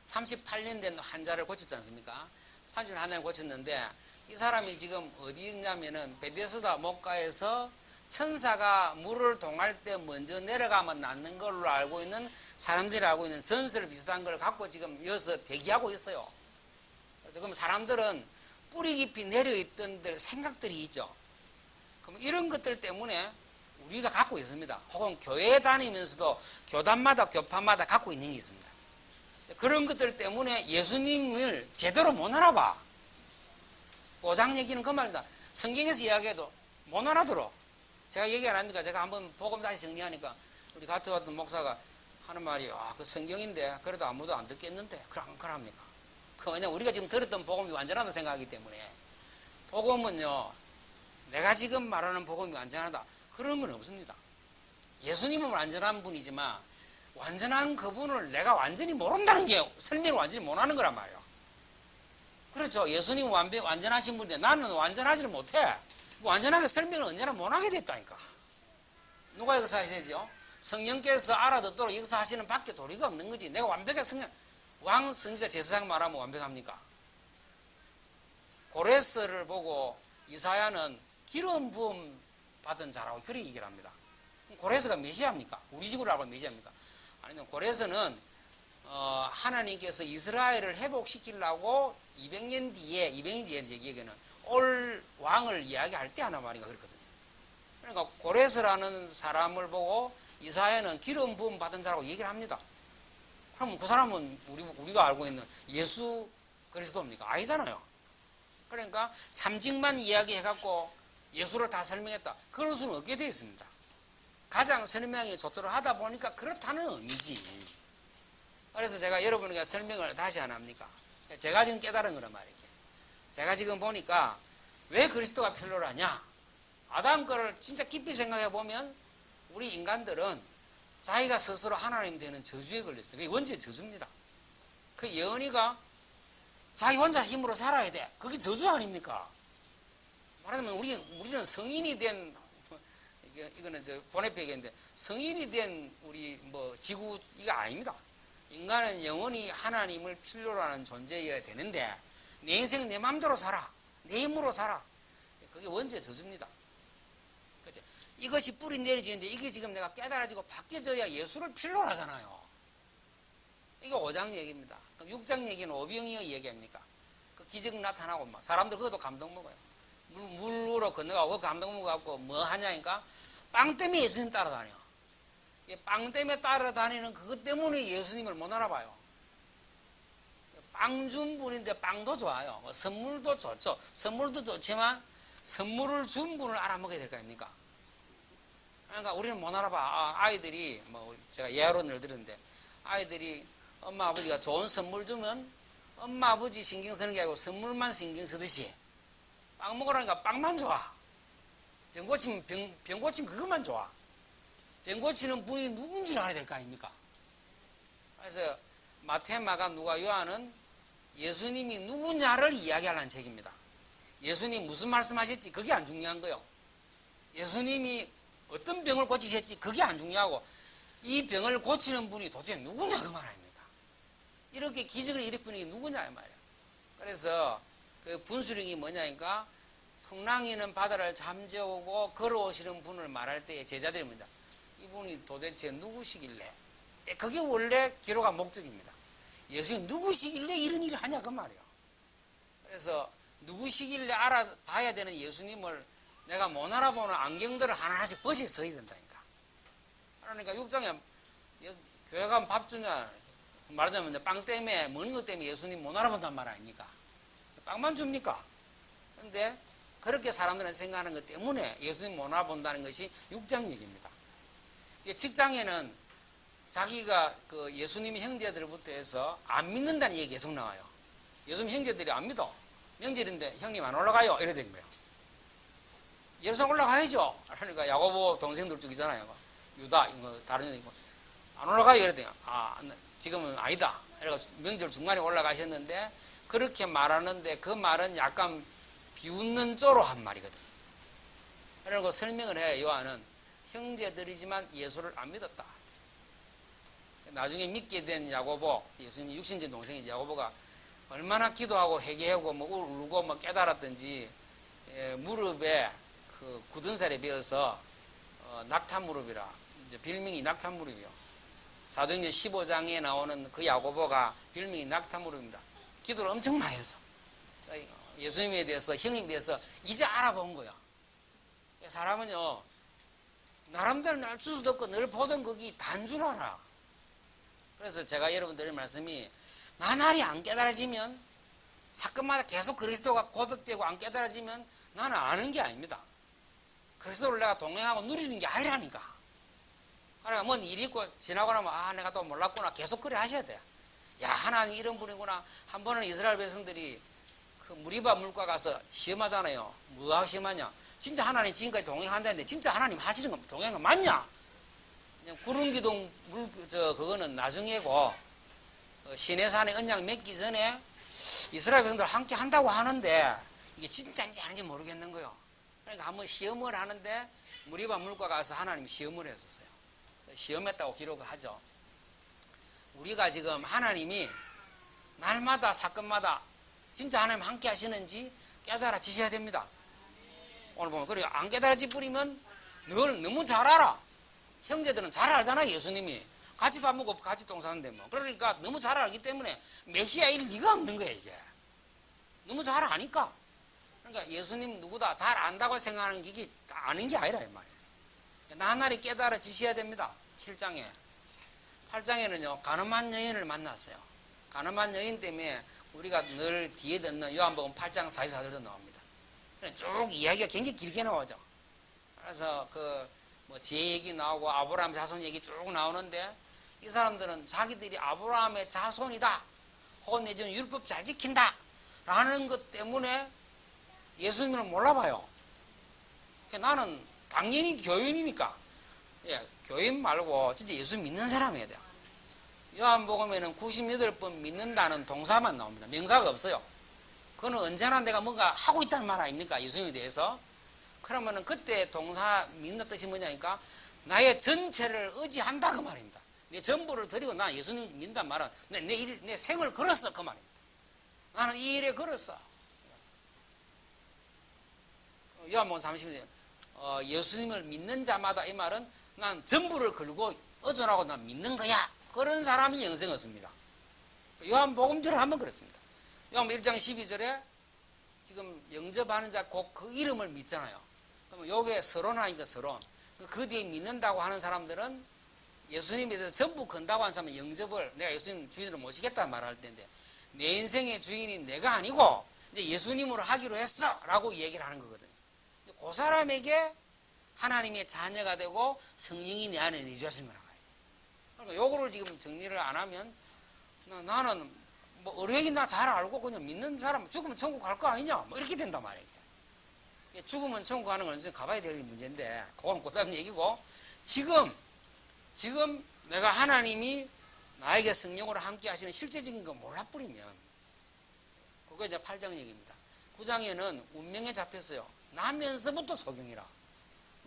Speaker 1: 38년 된 환자를 고쳤지 않습니까? 30년 환자를 고쳤는데 이 사람이 지금 어디 있냐면은 베데스다 목가에서 천사가 물을 동할 때 먼저 내려가면 낫는 걸로 알고 있는, 사람들이 알고 있는 전설 비슷한 걸 갖고 지금 여기서 대기하고 있어요. 그럼 사람들은 뿌리 깊이 내려있던 생각들이 있죠. 그럼 이런 것들 때문에 우리가 갖고 있습니다. 혹은 교회 다니면서도 교단마다 교파마다 갖고 있는 게 있습니다. 그런 것들 때문에 예수님을 제대로 못 알아봐. 5장 얘기는 그 말입니다. 성경에서 이야기해도 못 알아들어. 제가 얘기 안 하니까 제가 한번 복음 다시 정리하니까 우리 같이 왔던 목사가 하는 말이, 그 성경인데 그래도 아무도 안 듣겠는데 그럽니까? 왜냐면 우리가 지금 들었던 복음이 완전하다 생각하기 때문에. 복음은요, 내가 지금 말하는 복음이 완전하다 그런 건 없습니다. 예수님은 완전한 분이지만 완전한 그분을 내가 완전히 모른다는 게 설명을 완전히 못하는 거란 말이에요. 그렇죠. 예수님은 완전하신 분인데 나는 완전하지를 못해. 완전하게 설명을 언제나 못하게 됐다니까. 누가 역사하시죠? 성령께서 알아듣도록 역사하시는 밖에 도리가 없는 거지. 내가 완벽하게 왕 선지자 제사장 말하면 완벽합니까? 고레스를 보고 이사야는 기름 부음 받은 자라고 그렇게 얘기를 합니다. 고레스가 메시아입니까? 우리 집으로 알고 메시아입니까? 아니면 고레스는 하나님께서 이스라엘을 회복시키려고 200년 뒤에 얘기하기에는 올 왕을 이야기할 때 하나 말인가 그렇거든요. 그러니까 고레스라는 사람을 보고 이사야는 기름 부음 받은 자라고 얘기를 합니다. 그럼 그 사람은 우리가 알고 있는 예수 그리스도입니까? 아니잖아요. 그러니까 삼직만 이야기해갖고 예수를 다 설명했다. 그럴 수는 없게 되어 있습니다. 가장 설명이 좋도록 하다 보니까 그렇다는 의미지. 그래서 제가 여러분에게 설명을 다시 안 합니까? 제가 지금 깨달은 거란 말이에요. 제가 지금 보니까 왜 그리스도가 필요하냐? 아담 거를 진짜 깊이 생각해 보면 우리 인간들은 자기가 스스로 하나님 되는 저주에 걸렸어요. 그게 원죄의 저주입니다. 그 예언이가 자기 혼자 힘으로 살아야 돼. 그게 저주 아닙니까? 말하자면 우리는 성인이 된, 이거는 번외표기인데, 성인이 된 우리 지구 이거 아닙니다. 인간은 영원히 하나님을 필요로 하는 존재여야 되는데 내 인생은 내 마음대로 살아. 내 힘으로 살아. 그게 원죄의 저주입니다. 그치? 이것이 뿌리 내려지는데 이게 지금 내가 깨달아지고 바뀌어져야 예수를 필요로 하잖아요. 이게 5장 얘기입니다. 그럼 6장 얘기는 오병이어 얘기합니까? 그 기적 나타나고 막 사람들 그것도 감동 먹어요. 물로 건너가고 감동 먹어갖고 뭐 하냐니까 빵 때문에 예수님 따라다녀. 빵 때문에 따라다니는 그것 때문에 예수님을 못 알아봐요. 빵 준 분인데 빵도 좋아요. 선물도 좋죠. 선물도 좋지만 선물을 준 분을 알아먹어야 될 거 아닙니까? 그러니까 우리는 못 알아봐. 아이들이 제가 예언을 들었는데 아이들이 엄마 아버지가 좋은 선물 주면 엄마 아버지 신경 쓰는 게 아니고 선물만 신경 쓰듯이 빵 먹으라니까 빵만 좋아. 병 고치면 병 고치면 그것만 좋아. 병 고치는 분이 누군지를 알아야 될 거 아닙니까? 그래서 마태, 마가, 누가, 요한은 예수님이 누구냐를 이야기하려는 책입니다. 예수님 무슨 말씀하셨지? 그게 안 중요한 거요. 예수님이 어떤 병을 고치셨지? 그게 안 중요하고 이 병을 고치는 분이 도대체 누구냐 그 말 아닙니까? 이렇게 기적을 일으키는 게 누구냐 이 말이야. 그래서 그 분수령이 뭐냐니까 풍랑이는 바다를 잠재우고 걸어오시는 분을 말할 때에 제자들이 뭡니다. 이분이 도대체 누구시길래? 그게 원래 기록한 목적입니다. 예수님 누구시길래 이런 일을 하냐 그 말이에요. 그래서 누구시길래 알아봐야 되는 예수님을 내가 못 알아보는 안경들을 하나하나씩 벗이 써야 된다니까. 그러니까 6장에 교회 가면 밥 주냐 말하자면 빵 때문에 먹는 것 때문에 예수님 못 알아본단 말 아닙니까? 빵만 줍니까? 그런데 그렇게 사람들은 생각하는 것 때문에 예수님 못 알아본다는 것이 6장 얘기입니다. 7장에는 자기가 그 예수님의 형제들부터 해서 안 믿는다는 얘기 계속 나와요. 예수님 형제들이 안 믿어. 명절인데 형님 안 올라가요. 이래 된 거예요. 예루살렘 올라가야죠. 그러니까 야고보 동생들 쪽이잖아요. 유다, 다른 애 있고. 안 올라가요. 이래 돼요. 지금은 아니다. 그래서 명절 중간에 올라가셨는데 그렇게 말하는데 그 말은 약간 비웃는 조로 한 말이거든. 그리고 설명을 해. 요한은 형제들이지만 예수를 안 믿었다. 나중에 믿게 된 야고보, 예수님 육신적 동생인 야고보가 얼마나 기도하고 회개하고 뭐 울고 뭐 깨달았던지 무릎에 그 굳은 살에 베어서 낙타 무릎이라 이제 별명이 낙타 무릎이요. 사도행전 15장에 나오는 그 야고보가 별명이 낙타 무릎입니다. 기도를 엄청 많이 해서 예수님에 대해서 형님에 대해서 이제 알아본 거야. 사람은요 나름대로 날 수도 없고 늘 보던 거기 단 줄 알아. 그래서 제가 여러분들의 말씀이 나날이 안 깨달아지면 사건마다 계속 그리스도가 고백되고 안 깨달아지면 나는 아는 게 아닙니다. 그리스도를 내가 동행하고 누리는 게 아니라니까. 그러니까 뭔 일이 있고 지나고 나면 내가 또 몰랐구나 계속 그래 하셔야 돼. 야 하나님 이런 분이구나. 한 번은 이스라엘 백성들이 그 무리바 물가 가서 시험하잖아요. 뭐하고 시험하냐. 진짜 하나님 지금까지 동행한다는데 진짜 하나님 하시는 거 동행은 맞냐? 그냥 구름기둥 그거는 나중에고 시내산에 언약 맺기 전에 이스라엘 백성들 함께 한다고 하는데 이게 진짜인지 아닌지 모르겠는 거요. 그러니까 한번 시험을 하는데 무리바 물가 가서 하나님 시험을 했었어요. 시험했다고 기록을 하죠. 우리가 지금 하나님이 날마다 사건마다 진짜 하나님 함께 하시는지 깨달아지셔야 됩니다. 오늘 보면 그래 안 깨달아지 뿌리면 늘 너무 잘 알아. 형제들은 잘 알잖아. 예수님이 같이 밥 먹고 같이 똥 싸는데 뭐. 그러니까 너무 잘 알기 때문에 메시아일 리가 없는 거야 이게. 너무 잘 아니까. 그러니까 예수님 누구다 잘 안다고 생각하는 게 이게 아는 게 아니라 이 말이에요. 나날이 깨달아지셔야 됩니다. 7장에 8장에는요 가늠한 여인을 만났어요. 가늠한 여인 때문에 우리가 늘 뒤에 듣는 요한복음 8장 44절도 나옵니다. 쭉 이야기가 굉장히 길게 나오죠. 그래서 뭐 제 얘기 나오고 아브라함 자손 얘기 쭉 나오는데 이 사람들은 자기들이 아브라함의 자손이다 혹은 내지는 율법 잘 지킨다 라는 것 때문에 예수님을 몰라봐요. 나는 당연히 교인이니까 교인 말고 진짜 예수 믿는 사람이어야 돼요. 요한복음에는 98번 믿는다는 동사만 나옵니다. 명사가 없어요. 그거는 언제나 내가 뭔가 하고 있다는 말 아닙니까? 예수님에 대해서. 그러면은 그때 동사 믿는 뜻이 뭐냐니까 나의 전체를 의지한다 그 말입니다. 내 전부를 드리고 나 예수님 믿는단 말은 내 생을 걸었어 그 말입니다. 나는 이 일에 걸었어. 요한복음 30절 예수님을 믿는 자마다 이 말은 난 전부를 걸고 의존하고 난 믿는 거야. 그런 사람이 영생을 얻습니다. 요한복음절에 한번 그랬습니다. 요한복음 1장 12절에 지금 영접하는 자 곧 그 이름을 믿잖아요. 그러면 요게 서론하니까 서론. 그 뒤에 믿는다고 하는 사람들은 예수님에 대해서 전부 건다고 하는 사람은 영접을 내가 예수님 주인으로 모시겠다는 말을 할 텐데 내 인생의 주인이 내가 아니고 이제 예수님으로 하기로 했어 라고 얘기를 하는 거거든요. 그 사람에게 하나님의 자녀가 되고 성령이 내 안에 내주하신 거라고 해요. 그러니까 요거를 지금 정리를 안 하면 나는 뭐 의뢰인 나 잘 알고 그냥 믿는 사람 죽으면 천국 갈 거 아니냐 뭐 이렇게 된단 말이에요. 죽으면 천국 가는 건 언제 가봐야 될 문제인데 그건 그다음 얘기고 지금 내가 하나님이 나에게 성령으로 함께 하시는 실제적인 거 몰라버리면 그거 이제 8장 얘기입니다. 9장에는 운명에 잡혔어요. 나면서부터 소경이라.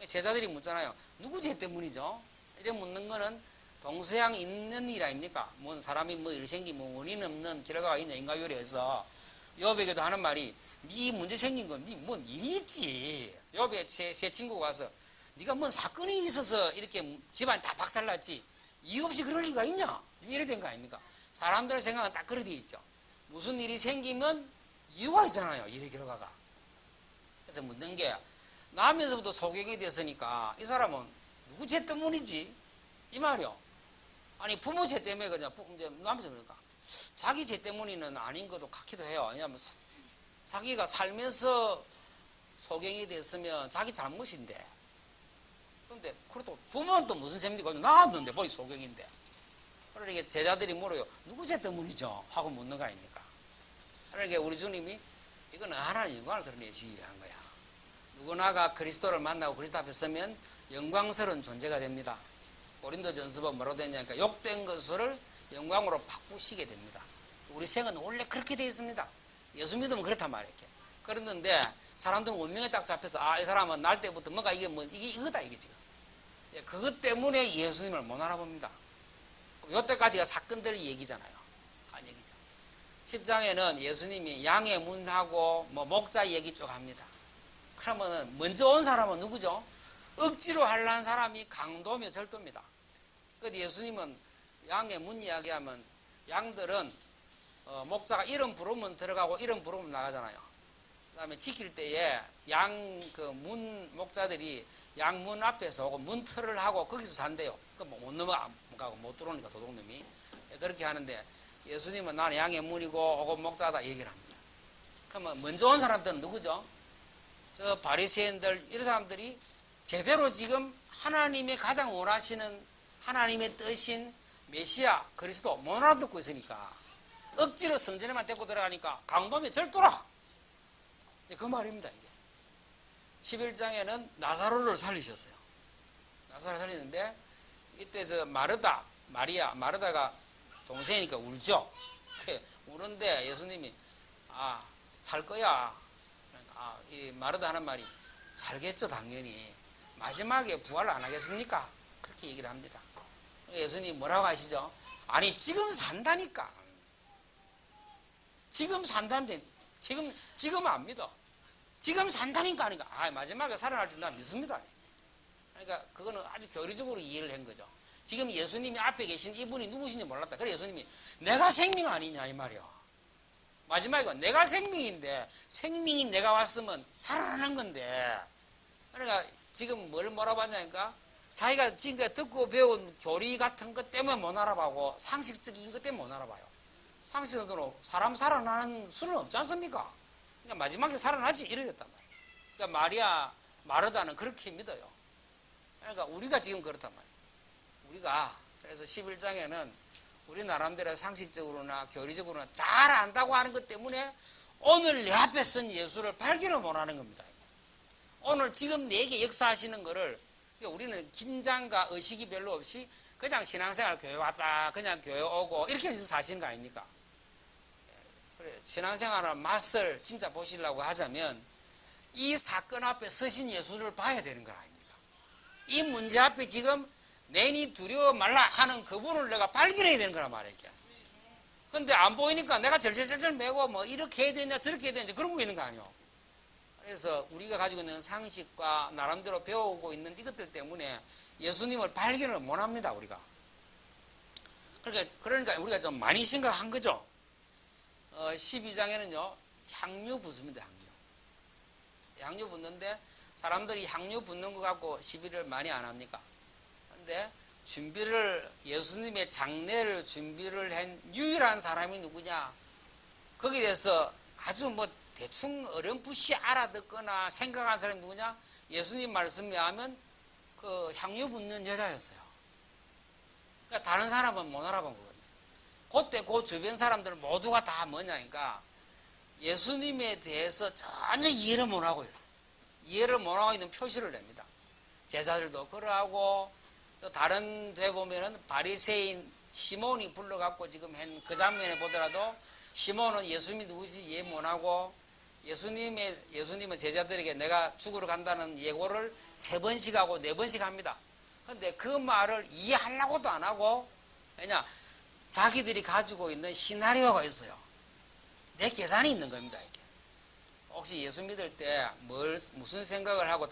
Speaker 1: 제자들이 묻잖아요. 누구 죄 때문이죠? 이래 묻는 거는 동서양 있는 일 아닙니까? 뭔 사람이 뭐 일 생기 뭐 원인 없는 결과가 있냐 인과요리에서 욥에게도 하는 말이 네 문제 생긴 건 네 뭔 일이 있지. 욥의 세 친구가 와서 네가 뭔 사건이 있어서 이렇게 집안 다 박살났지 이유 없이 그럴 리가 있냐? 지금 이래 된 거 아닙니까? 사람들의 생각은 딱 그렇게 돼 있죠. 무슨 일이 생기면 이유가 있잖아요. 일의 결과가. 그래서 묻는 게 나면서부터 소경이 됐으니까 이 사람은 누구 죄 때문이지? 이 말이요. 아니 부모 죄 때문에 그냥 이제 나면서 그러니까 자기 죄 때문에는 아닌 것도 같기도 해요. 왜냐하면 자기가 살면서 소경이 됐으면 자기 잘못인데 근데 그래도 부모는 또 무슨 죄입니까? 나왔는데 뭐 소경인데. 그러니까 제자들이 물어요. 누구 죄 때문이죠? 하고 묻는 거 아닙니까? 그러니까 우리 주님이 이거는 하나님 영광을 드러내시기 위한 거야. 누구나가 그리스도를 만나고 그리스도 앞에 서면 영광스러운 존재가 됩니다. 고린도전서가 뭐라고 되냐니까 욕된 것을 영광으로 바꾸시게 됩니다. 우리 생은 원래 그렇게 되어 있습니다. 예수 믿으면 그렇단 말이에요. 그랬는데 사람들은 운명에 딱 잡혀서 이 사람은 날 때부터 뭔가 이게 이거다 이게 지금. 그것 때문에 예수님을 못 알아봅니다. 이때까지가 사건들 얘기잖아요. 한 얘기죠. 10장에는 예수님이 양의 문하고 뭐 목자 얘기 쭉 합니다. 그러면은 먼저 온 사람은 누구죠? 억지로 하려는 사람이 강도며 절도입니다. 그런데 예수님은 양의 문 이야기하면 양들은 목자가 이름 부르면 들어가고 이름 부르면 나가잖아요. 그 다음에 지킬 때에 문 목자들이 양문 앞에서 오고 문틀을 하고 거기서 산대요. 못 넘어가고 못 들어오니까 도둑놈이. 그렇게 하는데 예수님은 나는 양의 문이고 오고 목자다 얘기를 합니다. 그러면 먼저 온 사람들은 누구죠? 저 바리새인들 이런 사람들이 제대로 지금 하나님이 가장 원하시는 하나님의 뜻인 메시아 그리스도 못 알아듣고 있으니까 억지로 성전에만 데리고 들어가니까 강도면 절도라. 그 말입니다. 이게 11장에는 나사로를 살리셨어요. 나사로를 살리는데 이때 마르다가 동생이니까 울죠. 우는데 예수님이 살 거야. 이 마르다 하는 말이 살겠죠 당연히. 마지막에 부활을 안 하겠습니까? 그렇게 얘기를 합니다. 예수님이 뭐라고 하시죠? 아니 지금 산다니까. 지금 산다는데 지금 안 믿어. 지금 산다니까 하니까 마지막에 살아날 줄 난 믿습니다. 그러니까 그거는 아주 교리적으로 이해를 한 거죠. 지금 예수님이 앞에 계신 이분이 누구신지 몰랐다. 그래 예수님이 내가 생명 아니냐 이 말이야. 마지막에 내가 생명인데 생명이 내가 왔으면 살아나는 건데 그러니까 지금 뭘 알아봤냐니까 자기가 지금까지 듣고 배운 교리 같은 것 때문에 못 알아보고 상식적인 것 때문에 못 알아봐요. 상식적으로 사람 살아나는 수는 없지 않습니까? 그러니까 마지막에 살아나지 이래 됐단 말이에요. 그러니까 마르다는 그렇게 믿어요. 그러니까 우리가 지금 그렇단 말이에요. 우리가 그래서 11장에는 우리 나름대로 상식적으로나 교리적으로나 잘 안다고 하는 것 때문에 오늘 내 앞에 선 예수를 발견을 못하는 겁니다. 오늘 지금 내게 역사하시는 거를 우리는 긴장과 의식이 별로 없이 그냥 신앙생활 교회 왔다 그냥 교회 오고 이렇게 지금 사시는 거 아닙니까? 그래, 신앙생활의 맛을 진짜 보시려고 하자면 이 사건 앞에 서신 예수를 봐야 되는 거 아닙니까? 이 문제 앞에 지금 내니 두려워 말라 하는 그분을 내가 발견해야 되는 거란 말이에요. 근데 안 보이니까 내가 절절절절 매고 뭐 이렇게 해야 되냐 저렇게 해야 되냐 그런 거 있는 거 아니에요. 그래서 우리가 가지고 있는 상식과 나름대로 배우고 있는 이것들 때문에 예수님을 발견을 못 합니다, 우리가. 그러니까 우리가 좀 많이 심각한 거죠. 12장에는요, 향유 붓습니다, 향유 붓는데 사람들이 향유 붓는 거 갖고 시비를 많이 안 합니까? 근데 예수님의 장례를 준비를 한 유일한 사람이 누구냐? 거기에 대해서 아주 대충 어렴풋이 알아듣거나 생각한 사람이 누구냐? 예수님 말씀에 하면 그 향유 붓는 여자였어요. 그러니까 다른 사람은 못 알아본 거거든요. 그때 그 주변 사람들 모두가 다 뭐냐니까 예수님에 대해서 전혀 이해를 못 하고 있어요. 이해를 못하고 있는 표시를 냅니다. 제자들도 그러하고 또 다른 데 보면은 바리새인 시몬이 불러갖고 지금 그 장면에 보더라도 시몬은 예수님이 누구지 이해 못하고 예수님은 제자들에게 내가 죽으러 간다는 예고를 3번씩 하고 4번씩 합니다. 근데 그 말을 이해하려고도 안 하고, 왜냐, 자기들이 가지고 있는 시나리오가 있어요. 내 계산이 있는 겁니다, 이게. 혹시 예수 믿을 때 무슨 생각을 하고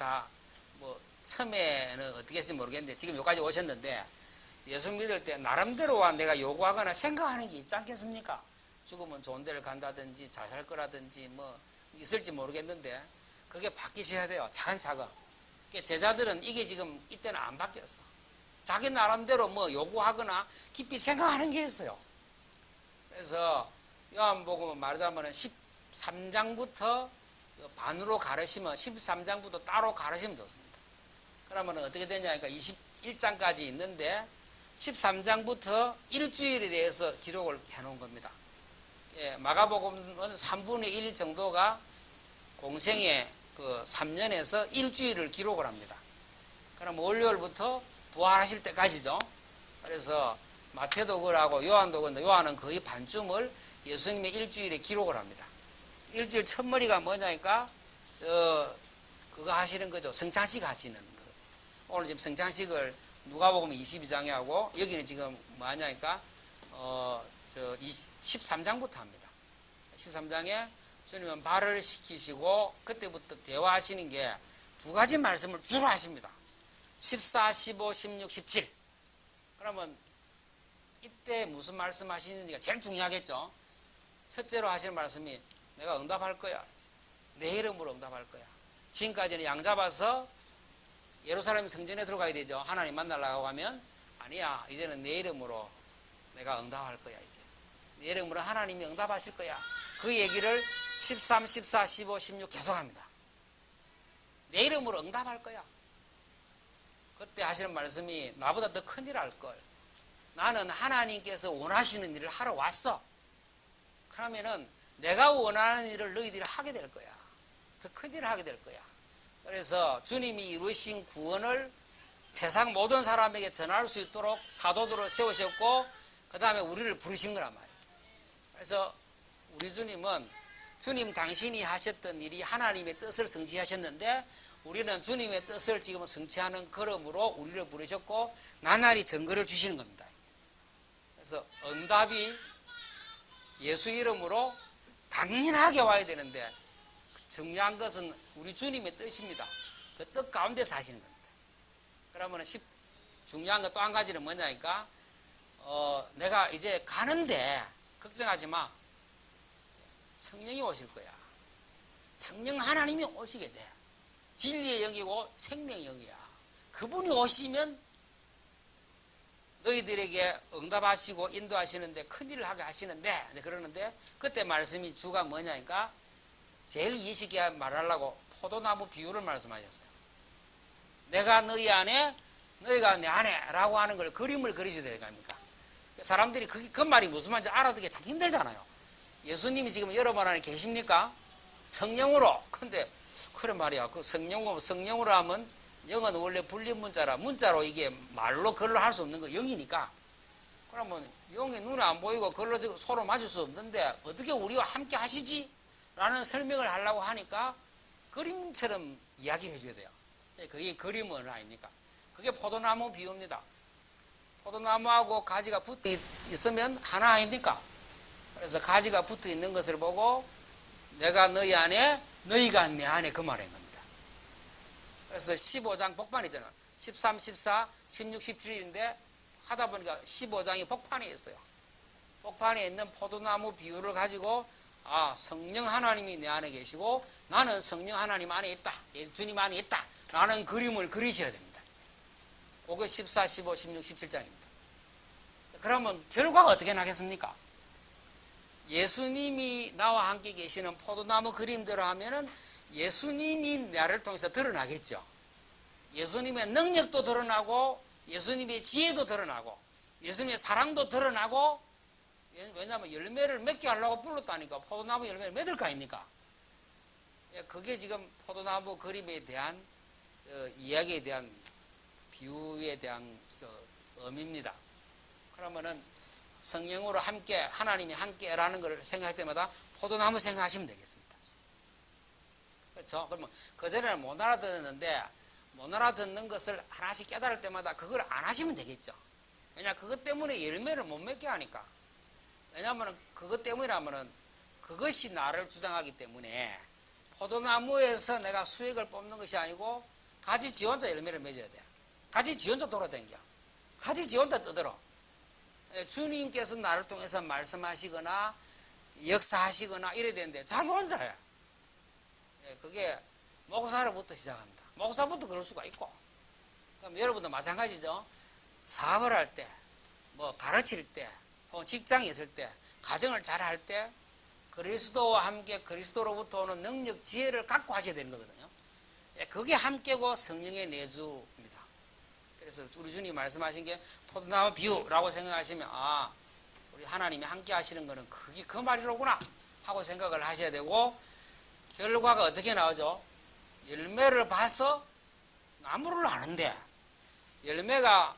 Speaker 1: 처음에는 어떻게 했을지 모르겠는데, 지금 여기까지 오셨는데, 예수 믿을 때 나름대로와 내가 요구하거나 생각하는 게 있지 않겠습니까? 죽으면 좋은 데를 간다든지, 잘 살 거라든지, 있을지 모르겠는데, 그게 바뀌셔야 돼요, 차근차근. 제자들은 이게 지금 이때는 안 바뀌었어. 자기 나름대로 요구하거나 깊이 생각하는 게 있어요. 그래서 요한복음 말하자면 13장부터 반으로 가르치면 13장부터 따로 가르치면 좋습니다. 그러면 어떻게 되냐니까 21장까지 있는데 13장부터 일주일에 대해서 기록을 해놓은 겁니다. 마가복음은 3분의 1 정도가 공생의 3년에서 일주일을 기록을 합니다. 그럼 월요일부터 부활하실 때까지죠. 그래서 마태도 그러고 요한도 그런데 요한은 거의 반쯤을 예수님의 일주일에 기록을 합니다. 일주일 첫머리가 뭐냐니까 그거 하시는 거죠. 성찬식 하시는 거. 오늘 지금 성찬식을 누가복음 22장에 하고 여기는 지금 뭐하냐니까 13장부터 합니다. 13장에 주님은 발을 씻기시고 그때부터 대화하시는 게 2가지 말씀을 주로 하십니다. 14, 15, 16, 17. 그러면 이때 무슨 말씀 하시는지가 제일 중요하겠죠. 첫째로 하시는 말씀이 내가 응답할 거야. 내 이름으로 응답할 거야. 지금까지는 양 잡아서 예루살렘 성전에 들어가야 되죠. 하나님 만나려고 하면 아니야. 이제는 내 이름으로 내가 응답할 거야. 이제 내 이름으로 하나님이 응답하실 거야. 그 얘기를 13, 14, 15, 16 계속합니다. 내 이름으로 응답할 거야. 그때 하시는 말씀이 나보다 더 큰 일을 할 걸. 나는 하나님께서 원하시는 일을 하러 왔어. 그러면은 내가 원하는 일을 너희들이 하게 될 거야. 더 큰 일을 하게 될 거야. 그래서 주님이 이루신 구원을 세상 모든 사람에게 전할 수 있도록 사도들을 세우셨고 그 다음에 우리를 부르신 거란 말이에요. 그래서 우리 주님은 주님 당신이 하셨던 일이 하나님의 뜻을 성취하셨는데 우리는 주님의 뜻을 지금 성취하는 걸음으로 우리를 부르셨고 나날이 증거를 주시는 겁니다. 그래서 응답이 예수 이름으로 당연하게 와야 되는데 중요한 것은 우리 주님의 뜻입니다. 그 뜻 가운데서 하시는 겁니다. 그러면 중요한 것 또 한 가지는 뭐냐니까 내가 이제 가는데 걱정하지 마. 성령이 오실 거야. 성령 하나님이 오시게 돼. 진리의 영이고 생명의 영이야. 그분이 오시면 너희들에게 응답하시고 인도하시는데 큰일을 하게 하시는데 그러는데 그때 말씀이 주가 뭐냐니까 제일 이해시키게 말하려고 포도나무 비유를 말씀하셨어요. 내가 너희 안에 너희가 내 안에 라고 하는 걸 그림을 그리셔야 될 거 아닙니까? 사람들이 그 말이 무슨 말인지 알아듣기 참 힘들잖아요. 예수님이 지금 여러분 안에 계십니까? 성령으로. 근데 그래 말이야. 그 성령으로 하면 영은 원래 분리문자라 문자로 이게 말로 글로 할 수 없는 거 영이니까. 그러면 영이 눈에 안 보이고 글로 서로 맞을 수 없는데 어떻게 우리와 함께 하시지? 라는 설명을 하려고 하니까 그림처럼 이야기를 해줘야 돼요. 그게 그림은 아닙니까? 그게 포도나무 비유입니다. 포도나무하고 가지가 붙어 있으면 하나 아닙니까? 그래서 가지가 붙어 있는 것을 보고 내가 너희 안에 너희가 내 안에 그 말인 겁니다. 그래서 15장 복판이잖아. 13, 14, 16, 17인데 하다 보니까 15장이 복판에 있어요. 복판에 있는 포도나무 비유를 가지고 성령 하나님이 내 안에 계시고 나는 성령 하나님 안에 있다. 주님 안에 있다. 라는 그림을 그리셔야 됩니다. 그게 14, 15, 16, 17장입니다. 그러면 결과가 어떻게 나겠습니까? 예수님이 나와 함께 계시는 포도나무 그림대로 하면은 예수님이 나를 통해서 드러나겠죠. 예수님의 능력도 드러나고 예수님의 지혜도 드러나고 예수님의 사랑도 드러나고 왜냐하면 열매를 맺게 하려고 불렀다니까 포도나무 열매를 맺을 거 아닙니까? 예, 그게 지금 포도나무 그림에 대한 이야기에 대한 비유에 대한 의미입니다. 그러면은 성령으로 함께 하나님이 함께라는 걸 생각할 때마다 포도나무 생각하시면 되겠습니다. 그렇죠? 그러면 그전에는 못 알아듣는데 못 알아듣는 것을 하나씩 깨달을 때마다 그걸 안 하시면 되겠죠. 왜냐 그것 때문에 열매를 못 맺게 하니까. 왜냐하면 그것 때문이라면은 그것이 나를 주장하기 때문에 포도나무에서 내가 수액을 뽑는 것이 아니고 가지 지 혼자 열매를 맺어야 돼. 가지 지 혼자 돌아다녀. 가지 지 혼자 떠들어. 주님께서 나를 통해서 말씀하시거나 역사하시거나 이래야 되는데 자기 혼자 해. 그게 목사로부터 시작합니다. 목사부터 그럴 수가 있고. 그럼 여러분도 마찬가지죠. 사업을 할 때, 뭐 가르칠 때, 혹은 직장에 있을 때, 가정을 잘 할 때 그리스도와 함께 그리스도로부터 오는 능력, 지혜를 갖고 하셔야 되는 거거든요. 그게 함께고 성령의 내주입니다. 그래서 우리 주님이 말씀하신 게 포도나무 비유라고 생각하시면 아, 우리 하나님이 함께 하시는 거는 그게 그 말이로구나 하고 생각을 하셔야 되고 결과가 어떻게 나오죠? 열매를 봐서 나무를 아는데 열매가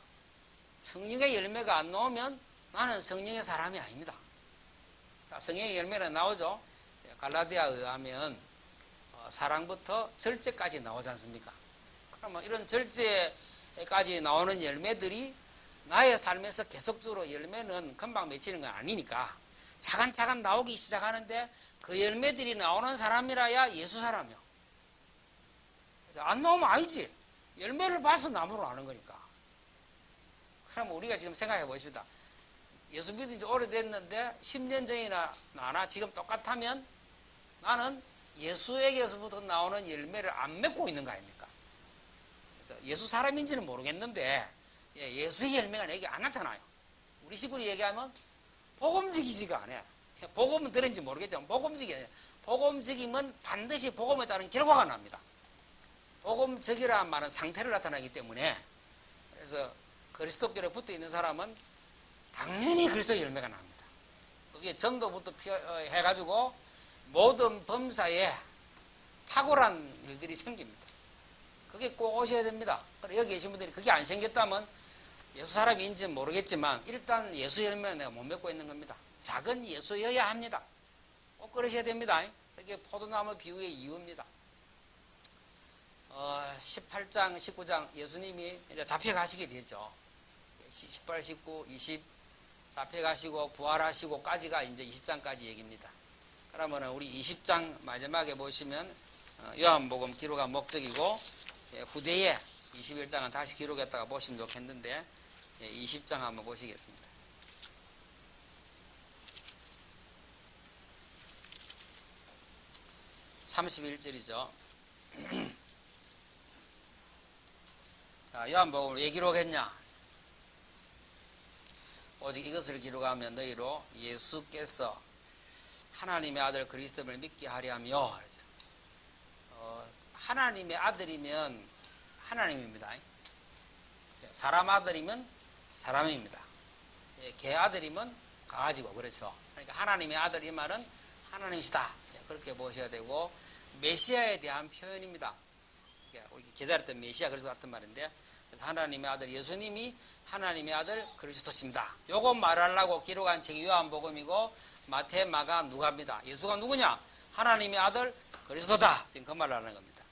Speaker 1: 성령의 열매가 안 나오면 나는 성령의 사람이 아닙니다. 자, 성령의 열매는 나오죠. 갈라디아에 의하면 사랑부터 절제까지 나오지 않습니까? 그러면 이런 절제까지 나오는 열매들이 나의 삶에서 계속적으로 열매는 금방 맺히는 건 아니니까 차근차근 나오기 시작하는데 그 열매들이 나오는 사람이라야 예수 사람이요. 그래서 안 나오면 아니지. 열매를 봐서 나무로 아는 거니까. 그럼 우리가 지금 생각해 보십시다. 예수 믿은 지 오래됐는데 10년 전이나 나나 지금 똑같다면 나는 예수에게서부터 나오는 열매를 안 맺고 있는 거 아닙니까? 그래서 예수 사람인지는 모르겠는데 예수의 열매가 내게 안 나타나요. 우리 식으로 얘기하면 복음직이지가 않아요. 복음은 들은지 모르겠지만 복음직이 아니에요. 복음직이면 반드시 복음에 따른 결과가 납니다. 복음적이라는 말은 상태를 나타나기 때문에 그래서 그리스도교에 붙어 있는 사람은 당연히 그리스도의 열매가 납니다. 그게 전도부터 해가지고 모든 범사에 탁월한 일들이 생깁니다. 그게 꼭 오셔야 됩니다. 여기 계신 분들이 그게 안 생겼다면 예수 사람인지는 모르겠지만 일단 예수 열매는 내가 못 맺고 있는 겁니다. 작은 예수여야 합니다. 꼭 그러셔야 됩니다. 이게 포도나무 비유의 이유입니다. 18장, 19장 예수님이 이제 잡혀가시게 되죠. 18, 19, 20 잡혀가시고 부활하시고까지가 이제 20장까지 얘기입니다. 그러면 우리 20장 마지막에 보시면 요한복음 기록한 목적이고 후대에 21장은 다시 기록했다가 보시면 좋겠는데 20장 한번 보시겠습니다. 31절이죠. 자, 요한복음을 왜 기록했냐? 오직 이것을 기록하면 너희로 예수께서 하나님의 아들 그리스도를 믿게 하려 하며 하나님의 아들이면 하나님입니다. 사람 아들이면 사람입니다. 개 아들이면 강아지고 그렇죠. 그러니까 하나님의 아들 이 말은 하나님이시다. 그렇게 보셔야 되고 메시아에 대한 표현입니다. 우리 기다렸던 메시아 그리스도 같은 말인데 그래서 하나님의 아들 예수님이 하나님의 아들 그리스도십니다. 요거 말하려고 기록한 책이 요한복음이고 마태, 마가, 누가입니다. 예수가 누구냐? 하나님의 아들 그리스도다. 지금 그 말을 하는 겁니다.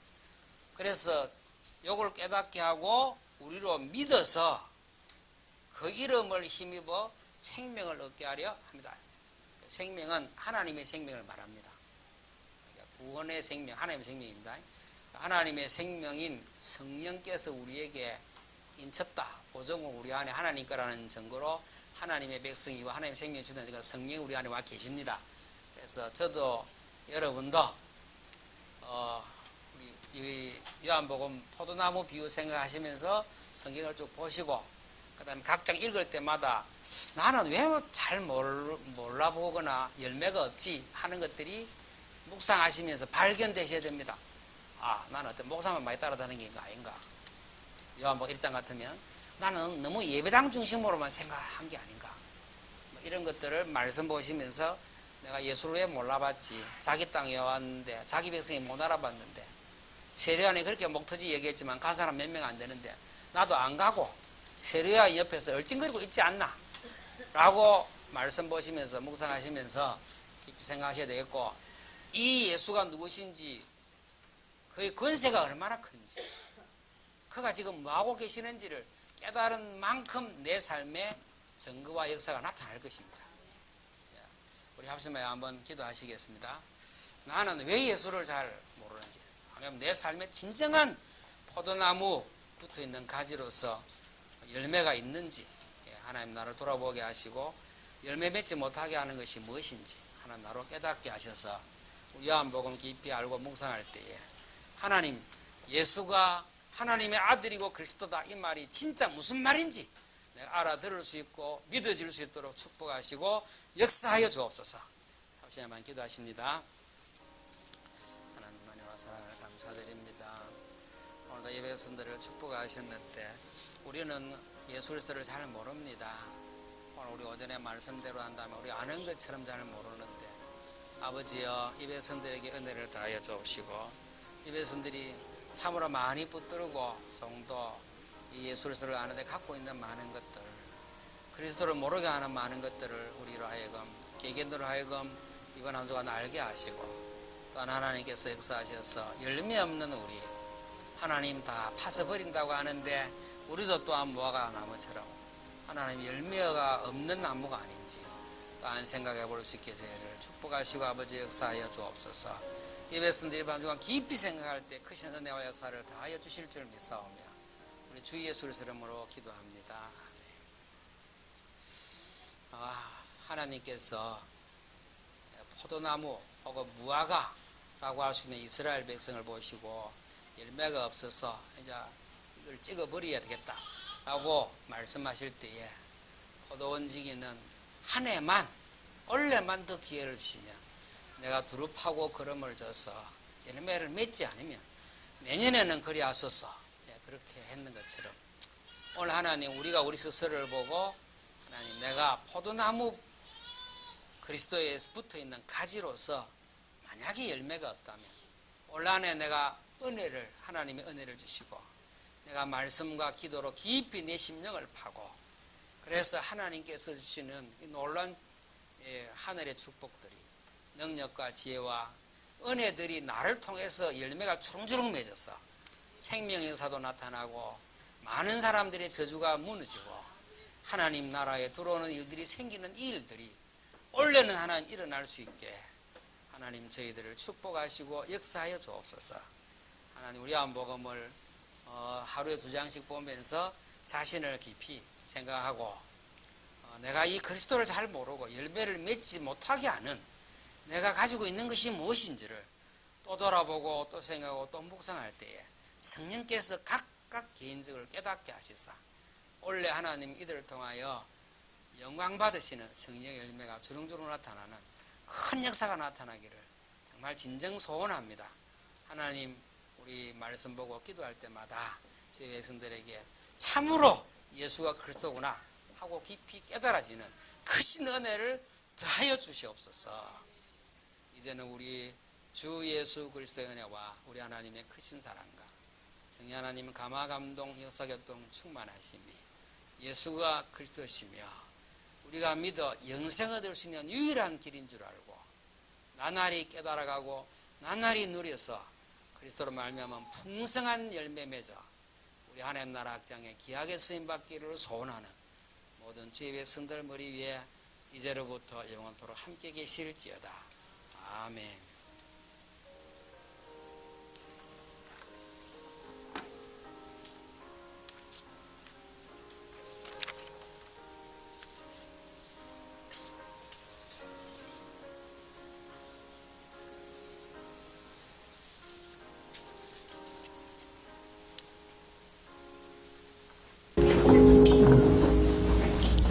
Speaker 1: 그래서 요걸 깨닫게 하고 우리로 믿어서 그 이름을 힘입어 생명을 얻게 하려 합니다. 생명은 하나님의 생명을 말합니다. 구원의 생명, 하나님의 생명입니다. 하나님의 생명인 성령께서 우리에게 인쳤다. 보정을 우리 안에 하나님 거라는 증거로 하나님의 백성이고 하나님의 생명을 주는 성령이 우리 안에 와 계십니다. 그래서 저도 여러분도 우리 요한복음 포도나무 비유 생각하시면서 성경을 쭉 보시고 그 다음에 각장 읽을 때마다 나는 왜 잘 몰라보거나 열매가 없지 하는 것들이 묵상하시면서 발견되셔야 됩니다. 아, 나는 어떤 목사만 많이 따라다니는 게 아닌가. 요한복음 1장 같으면 나는 너무 예배당 중심으로만 생각한 게 아닌가. 이런 것들을 말씀 보시면서 내가 예수를 왜 몰라봤지? 자기 땅에 왔는데 자기 백성이 못 알아봤는데 세례요한이 그렇게 목터지 얘기했지만 간 사람 몇 명 안 되는데 나도 안 가고 세례요한 옆에서 얼찡거리고 있지 않나? 라고 말씀 보시면서 묵상하시면서 깊이 생각하셔야 되겠고, 이 예수가 누구신지, 그의 권세가 얼마나 큰지, 그가 지금 뭐하고 계시는지를 깨달은 만큼 내 삶의 증거와 역사가 나타날 것입니다. 우리 합심하여 한번 기도하시겠습니다. 나는 왜 예수를 잘 모르는지, 왜냐하면 내 삶에 진정한 포도나무 붙어있는 가지로서 열매가 있는지, 하나님 나를 돌아보게 하시고 열매 맺지 못하게 하는 것이 무엇인지 하나님 나로 깨닫게 하셔서 요한복음 깊이 알고 묵상할 때에 하나님, 예수가 하나님의 아들이고 그리스도다, 이 말이 진짜 무슨 말인지 내가 알아들을 수 있고 믿어질 수 있도록 축복하시고 역사하여 주옵소서. 잠시만 기도하십니다. 하나님 은혜와 사랑을 감사드립니다. 오늘도 예배 선들을 축복하셨는데 우리는 예수 그리스도를 잘 모릅니다. 오늘 우리 오전에 말씀대로 한다면 우리 아는 것처럼 잘 모르는데, 아버지여, 이 백성들에게 은혜를 다하여 주옵시고 이 백성들이 참으로 많이 붙들고 정도 이 예수 그리스도를 아는데 갖고 있는 많은 것들, 그리스도를 모르게 하는 많은 것들을 우리로 하여금, 개개인으로 하여금 이번 한 주간 알게 하시고, 또한 하나님께서 역사하셔서 열매 없는 우리, 하나님 다 파서 버린다고 하는데 우리도 또한 무화과 나무처럼 하나님 열매가 없는 나무가 아닌지 또한 생각해 볼 수 있게 저희를 축복하시고 아버지 역사하여 주옵소서. 이 백성들이 반주간 깊이 생각할 때 크신 은혜와 역사를 다하여 주실 줄 믿사오며 우리 주 예수 그리스도 이름으로 기도합니다. 하나님께서 포도나무 혹은 무화과라고 할 수 있는 이스라엘 백성을 보시고 열매가 없어서 이제 이걸 찍어버려야 되겠다 라고 말씀하실 때에 포도원지기는 한 해만, 올해만 더 기회를 주시면 내가 두릅하고 거름을 져서 열매를 맺지 않으면 내년에는 그리 하소서, 그렇게 했는 것처럼 오늘 하나님, 우리가 우리 스스로를 보고 하나님, 내가 포도나무 그리스도에 붙어있는 가지로서 만약에 열매가 없다면 올 한해 내가 은혜를, 하나님의 은혜를 주시고 내가 말씀과 기도로 깊이 내 심령을 파고, 그래서 하나님께서 주시는 이 놀라운 하늘의 축복들이, 능력과 지혜와 은혜들이 나를 통해서 열매가 주렁주렁 맺어서 생명의 역사도 나타나고 많은 사람들의 저주가 무너지고 하나님 나라에 들어오는 일들이 생기는 이 일들이 올해는 하나님 일어날 수 있게 하나님 저희들을 축복하시고 역사하여 주옵소서. 하나님, 우리 요한복음을 하루에 2장씩 보면서 자신을 깊이 생각하고 내가 이 그리스도를 잘 모르고 열매를 맺지 못하게 하는 내가 가지고 있는 것이 무엇인지를 또 돌아보고 또 생각하고 또 묵상할 때에 성령께서 각각 개인적으로 깨닫게 하시사 올해 하나님 이들을 통하여 영광 받으시는 성령의 열매가 주렁주렁 나타나는 큰 역사가 나타나기를 정말 진정 소원합니다. 하나님, 우리 말씀 보고 기도할 때마다 저희 백성들에게 참으로 예수가 그리스도구나 하고 깊이 깨달아지는 크신 은혜를 더하여 주시옵소서. 이제는 우리 주 예수 그리스도의 은혜와 우리 하나님의 크신 사랑과 성령 하나님 감화 감동 역사교통 충만하심이 예수가 그리스도시며 우리가 믿어 영생을 얻을 수 있는 유일한 길인 줄 알고 나날이 깨달아가고 나날이 누려서 그리스도로 말미암아 풍성한 열매 맺어 우리 하나님 나라 확장에 귀하게 쓰임받기를 소원하는 모든 주의 백성들 머리 위에 이제로부터 영원토록 함께 계실지어다. 아멘.